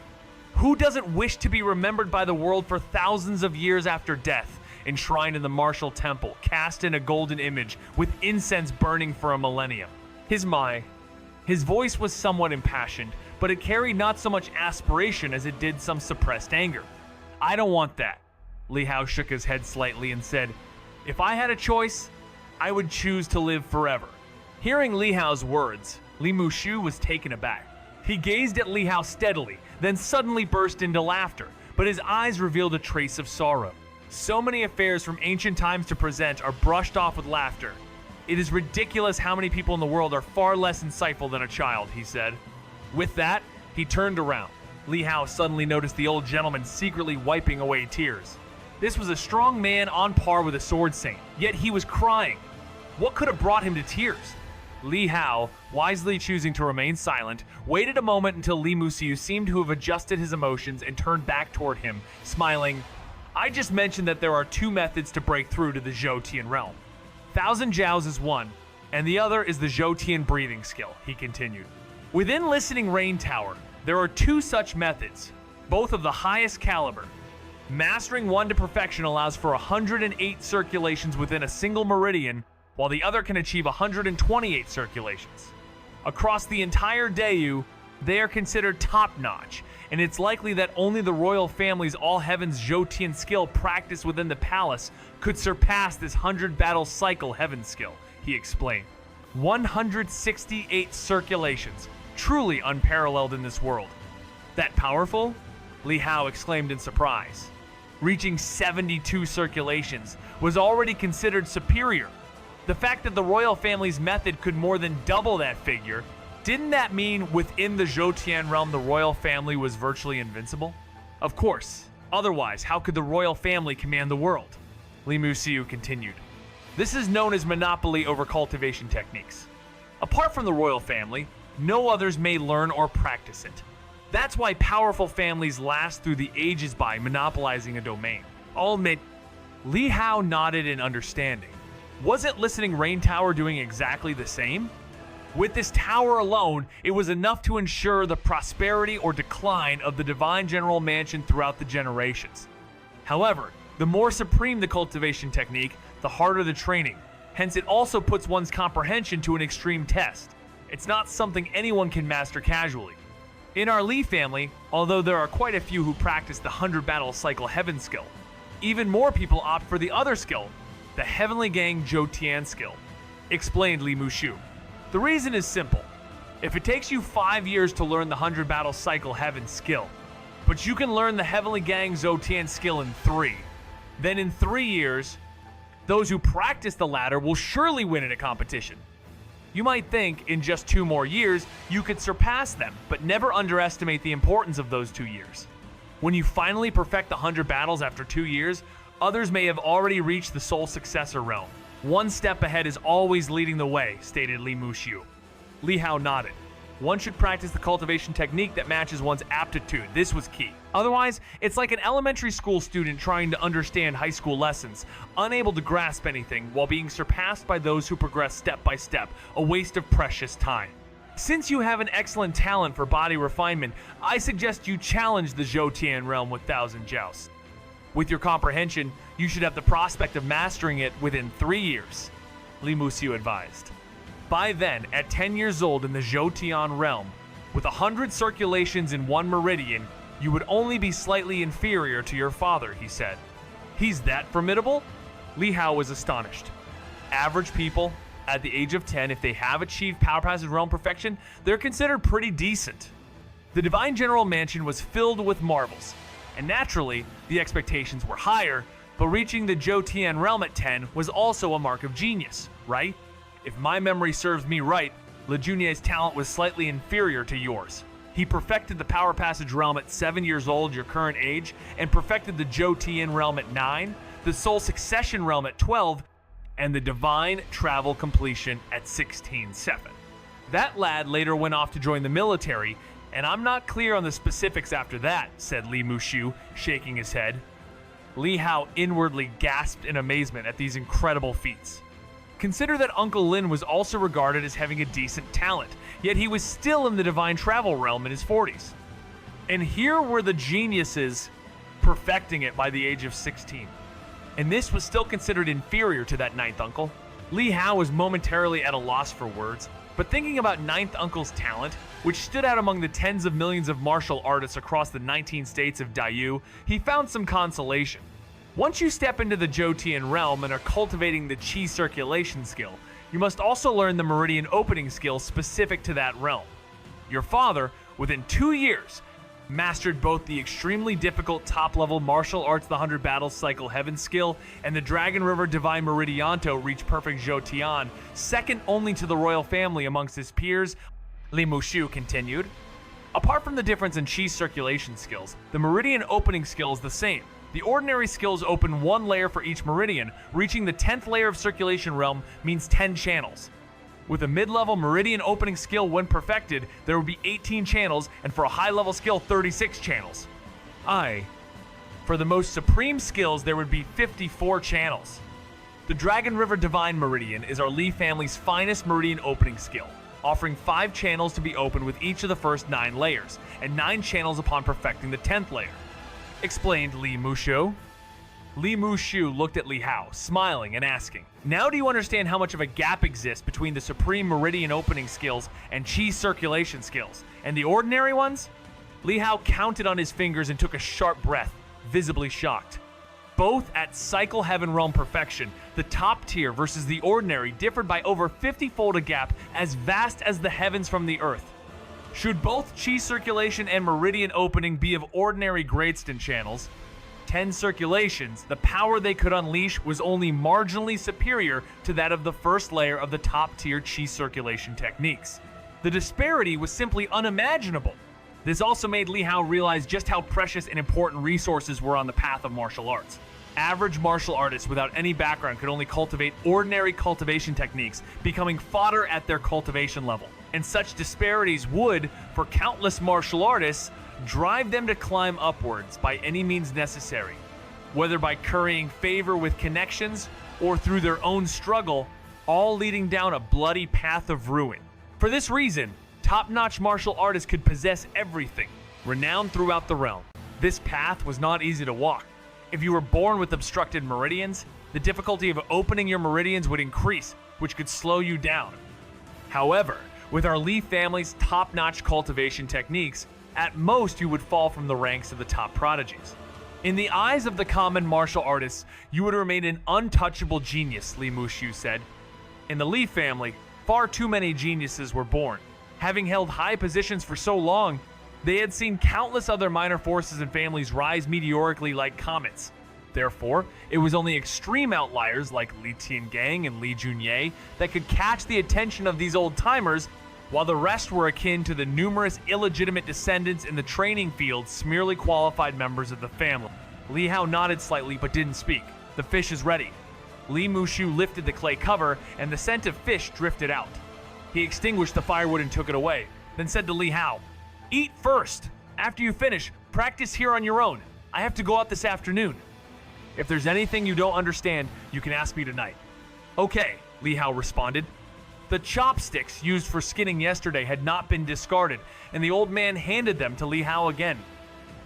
Who doesn't wish to be remembered by the world for thousands of years after death, enshrined in the martial temple, cast in a golden image, with incense burning for a millennium? His voice was somewhat impassioned, but it carried not so much aspiration as it did some suppressed anger. I don't want that. Li Hao shook his head slightly and said, if I had a choice, I would choose to live forever. Hearing Li Hao's words, Li Mushu was taken aback. He gazed at Li Hao steadily, then suddenly burst into laughter, but his eyes revealed a trace of sorrow. So many affairs from ancient times to present are brushed off with laughter. It is ridiculous how many people in the world are far less insightful than a child, he said. With that, he turned around. Li Hao suddenly noticed the old gentleman secretly wiping away tears. This was a strong man on par with a sword saint, yet he was crying. What could have brought him to tears? Li Hao, wisely choosing to remain silent, waited a moment until Li Muxiu seemed to have adjusted his emotions and turned back toward him, smiling. I just mentioned that there are 2 methods to break through to the Zhou realm. 1000 Jiaos is one, and the other is the Zhou breathing skill, he continued. Within Listening Rain Tower, there are 2 such methods, both of the highest caliber. Mastering one to perfection allows for 108 circulations within a single meridian, while the other can achieve 128 circulations. Across the entire Dayu, they are considered top-notch, and it's likely that only the royal family's All Heavens Zhou skill practiced within the palace could surpass this 100-battle cycle heaven skill, he explained. 168 circulations, truly unparalleled in this world. That powerful? Li Hao exclaimed in surprise. Reaching 72 circulations was already considered superior. The fact that the royal family's method could more than double that figure, didn't that mean within the Zhou realm the royal family was virtually invincible? Of course, otherwise how could the royal family command the world? Li Muxiu continued. This is known as monopoly over cultivation techniques. Apart from the royal family, no others may learn or practice it. That's why powerful families last through the ages by monopolizing a domain. I'll admit, Li Hao nodded in understanding. Wasn't Listening Rain Tower doing exactly the same? With this tower alone, it was enough to ensure the prosperity or decline of the divine general mansion throughout the generations. However, the more supreme the cultivation technique, the harder the training. Hence, it also puts one's comprehension to an extreme test. It's not something anyone can master casually. In our Li family, although there are quite a few who practice the 100-battle cycle heaven skill, even more people opt for the other skill, the Heavenly Gang Zhou skill, explained Li Mushu. The reason is simple. If it takes you 5 years to learn the 100-battle cycle heaven skill, but you can learn the Heavenly Gang Zhoutian skill in 3. Then in 3 years, those who practice the latter will surely win in a competition. You might think in just 2 more years you could surpass them, but never underestimate the importance of those 2 years. When you finally perfect the 100 battles after 2 years, others may have already reached the Soul Successor realm. One step ahead is always leading the way, stated Li Muxiu. Li Hao nodded. One should practice the cultivation technique that matches one's aptitude. This was key. Otherwise, it's like an elementary school student trying to understand high school lessons, unable to grasp anything while being surpassed by those who progress step by step, a waste of precious time. Since you have an excellent talent for body refinement, I suggest you challenge the Zhoutian realm with 1,000 jousts. With your comprehension, you should have the prospect of mastering it within 3 years, Li Muxiu advised. By then, at 10 years old in the Zhoutian realm, with 100 circulations in 1 meridian, you would only be slightly inferior to your father, he said. He's that formidable? Li Hao was astonished. Average people, at the age of 10, if they have achieved Power Passage Realm perfection, they're considered pretty decent. The Divine General Mansion was filled with marvels, and naturally, the expectations were higher, but reaching the Zhoutian realm at 10 was also a mark of genius, right? If my memory serves me right, Le Junier's talent was slightly inferior to yours. He perfected the Power Passage realm at 7 years old, your current age, and perfected the Zhoutian realm at 9, the Soul Succession realm at 12, and the Divine Travel completion at 16-7. That lad later went off to join the military, and I'm not clear on the specifics after that, said Li Muxiu, shaking his head. Li Hao inwardly gasped in amazement at these incredible feats. Consider that Uncle Lin was also regarded as having a decent talent, yet he was still in the Divine Travel realm in his 40s. And here were the geniuses perfecting it by the age of 16. And this was still considered inferior to that 9th uncle. Li Hao was momentarily at a loss for words, but thinking about 9th uncle's talent, which stood out among the tens of millions of martial artists across the 19 states of Daiyu, he found some consolation. Once you step into the Zhoutian realm and are cultivating the Qi circulation skill, you must also learn the meridian opening skill specific to that realm. Your father, within 2 years, mastered both the extremely difficult top-level martial arts the 100 battles cycle heaven skill and the Dragon River Divine Meridianto reach perfect Zhoutian, second only to the royal family amongst his peers, Li Muxiu continued. Apart from the difference in Qi circulation skills, the meridian opening skill is the same. The ordinary skills open 1 layer for each meridian. Reaching the 10th layer of circulation realm means 10 channels. With a mid-level meridian opening skill when perfected, there would be 18 channels, and for a high-level skill, 36 channels. For the most supreme skills, there would be 54 channels. The Dragon River Divine Meridian is our Li family's finest meridian opening skill, offering 5 channels to be opened with each of the first 9 layers, and 9 channels upon perfecting the 10th layer, explained Li Muxiu. Li Muxiu looked at Li Hao, smiling and asking, now do you understand how much of a gap exists between the supreme meridian opening skills and Qi circulation skills, and the ordinary ones? Li Hao counted on his fingers and took a sharp breath, visibly shocked. Both at Cycle Heaven Realm perfection, the top tier versus the ordinary differed by over 50-fold a gap as vast as the heavens from the earth. Should both Qi circulation and meridian opening be of ordinary gradeston channels, 10 circulations, the power they could unleash was only marginally superior to that of the first layer of the top-tier Qi circulation techniques. The disparity was simply unimaginable. This also made Li Hao realize just how precious and important resources were on the path of martial arts. Average martial artists without any background could only cultivate ordinary cultivation techniques, becoming fodder at their cultivation level. And such disparities would, for countless martial artists, drive them to climb upwards by any means necessary, whether by currying favor with connections or through their own struggle, all leading down a bloody path of ruin. For this reason, top-notch martial artists could possess everything, renowned throughout the realm. This path was not easy to walk. If you were born with obstructed meridians, the difficulty of opening your meridians would increase, which could slow you down. However, with our Li family's top-notch cultivation techniques, at most you would fall from the ranks of the top prodigies. In the eyes of the common martial artists, you would remain an untouchable genius, Li Muxiu said. In the Li family, far too many geniuses were born. Having held high positions for so long, They had seen countless other minor forces and families rise meteorically like comets. Therefore, it was only extreme outliers like Li Tiangang and Li Junye that could catch the attention of these old-timers, while the rest were akin to the numerous illegitimate descendants in the training fields merely qualified members of the family. Li Hao nodded slightly but didn't speak. The fish is ready. Li Mushu lifted the clay cover and the scent of fish drifted out. He extinguished the firewood and took it away, then said to Li Hao, "Eat first. After you finish, practice here on your own. I have to go out this afternoon. If there's anything you don't understand, you can ask me tonight." "Okay," Li Hao responded. The chopsticks used for skinning yesterday had not been discarded, and the old man handed them to Li Hao again.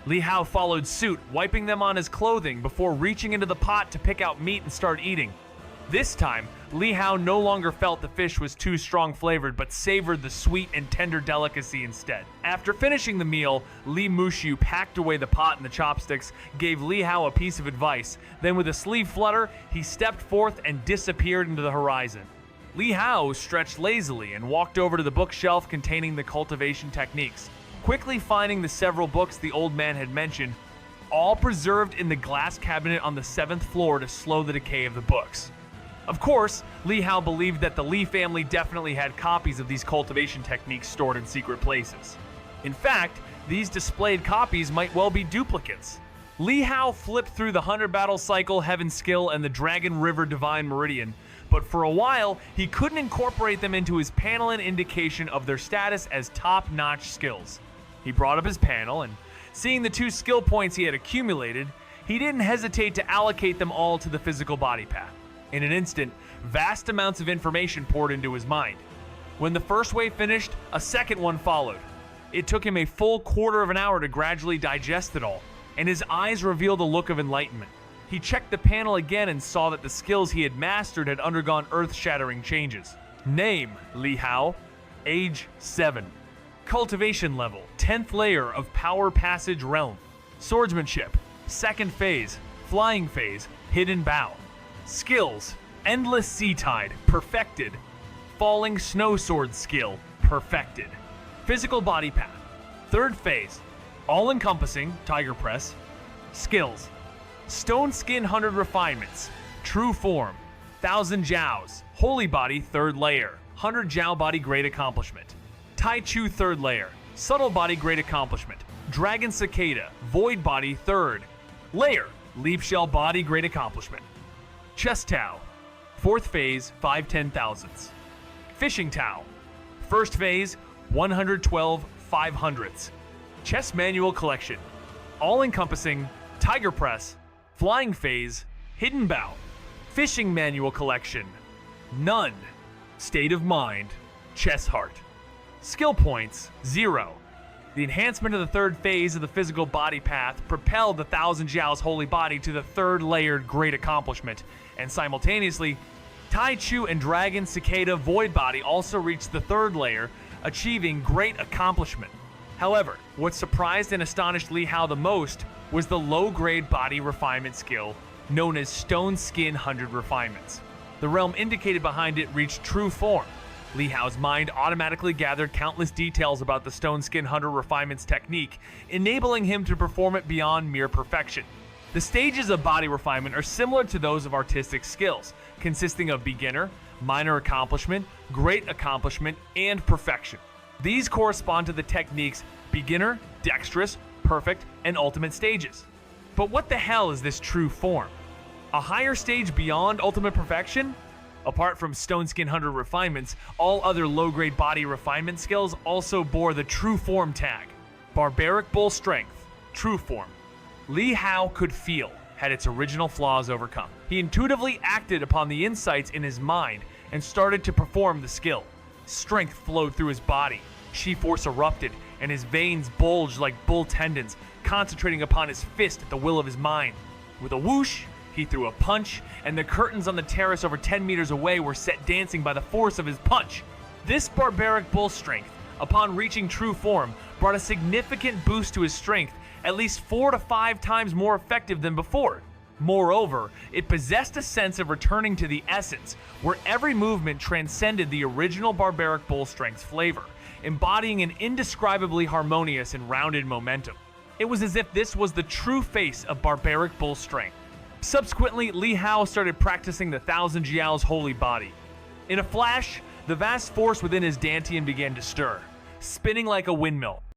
Li Hao followed suit, wiping them on his clothing before reaching into the pot to pick out meat and start eating. This time, Li Hao no longer felt the fish was too strong flavored, but savored the sweet and tender delicacy instead. After finishing the meal, Li Mushu packed away the pot and the chopsticks, gave Li Hao a piece of advice, then with a sleeve flutter, he stepped forth and disappeared into the horizon. Li Hao stretched lazily and walked over to the bookshelf containing the cultivation techniques, quickly finding the several books the old man had mentioned, all preserved in the glass cabinet on the 7th floor to slow the decay of the books. Of course, Li Hao believed that the Li family definitely had copies of these cultivation techniques stored in secret places. In fact, these displayed copies might well be duplicates. Li Hao flipped through the 100 Battle Cycle, Heaven Skill, and the Dragon River Divine Meridian, but for a while, he couldn't incorporate them into his panel in indication of their status as top-notch skills. He brought up his panel, and seeing the 2 skill points he had accumulated, he didn't hesitate to allocate them all to the physical body path. In an instant, vast amounts of information poured into his mind. When the first wave finished, a second one followed. It took him a full quarter of an hour to gradually digest it all, and his eyes revealed a look of enlightenment. He checked the panel again and saw that the skills he had mastered had undergone earth-shattering changes. Name, Li Hao. Age, 7. Cultivation level, 10th layer of Power Passage Realm. Swordsmanship, 2nd phase, Flying phase, Hidden Bow. Skills, Endless Sea Tide, perfected. Falling Snow Sword skill, perfected. Physical body path, 3rd phase, all-encompassing, Tiger Press. Skills, Stone Skin 100 Refinements, True Form, 1000 Jiaos, Holy Body 3rd layer, 100 Jiao Body Great Accomplishment. Tai Chu 3rd layer, Subtle Body Great Accomplishment. Dragon Cicada, Void Body 3rd layer, Leaf Shell Body Great Accomplishment. Chest Tao, 4th phase, 5/10,000ths. Fishing Tao, 1st phase, 112 500ths. Chess Manual Collection, all-encompassing, Tiger Press, Flying phase, Hidden Bow. Fishing Manual Collection, none. State of Mind, Chess Heart. Skill points, 0. The enhancement of the 3rd phase of the physical body path propelled the 1000 Jiao's holy body to the 3rd layered great accomplishment, and simultaneously, Tai Chu and Dragon Cicada Void Body also reached the 3rd layer, achieving great accomplishment. However, what surprised and astonished Li Hao the most was the low-grade body refinement skill known as Stone Skin 100 Refinements. The realm indicated behind it reached true form. Li Hao's mind automatically gathered countless details about the Stone Skin 100 Refinements technique, enabling him to perform it beyond mere perfection. The stages of body refinement are similar to those of artistic skills, consisting of beginner, minor accomplishment, great accomplishment, and perfection. These correspond to the techniques beginner, dexterous, perfect, and ultimate stages. But what the hell is this true form? A higher stage beyond ultimate perfection? Apart from Stone Skin 100 Refinements, all other low-grade body refinement skills also bore the True Form tag. Barbaric Bull Strength, True Form. Li Hao could feel had its original flaws overcome. He intuitively acted upon the insights in his mind and started to perform the skill. Strength flowed through his body, chi force erupted, and his veins bulged like bull tendons, concentrating upon his fist at the will of his mind. With a whoosh, he threw a punch, and the curtains on the terrace over 10 meters away were set dancing by the force of his punch. This barbaric bull strength, upon reaching true form, brought a significant boost to his strength, at least 4 to 5 times more effective than before. Moreover, it possessed a sense of returning to the essence, where every movement transcended the original barbaric bull strength's flavor, embodying an indescribably harmonious and rounded momentum. It was as if this was the true face of barbaric bull strength. Subsequently, Li Hao started practicing the Thousand Jiao's holy body. In a flash, the vast force within his dantian began to stir, spinning like a windmill.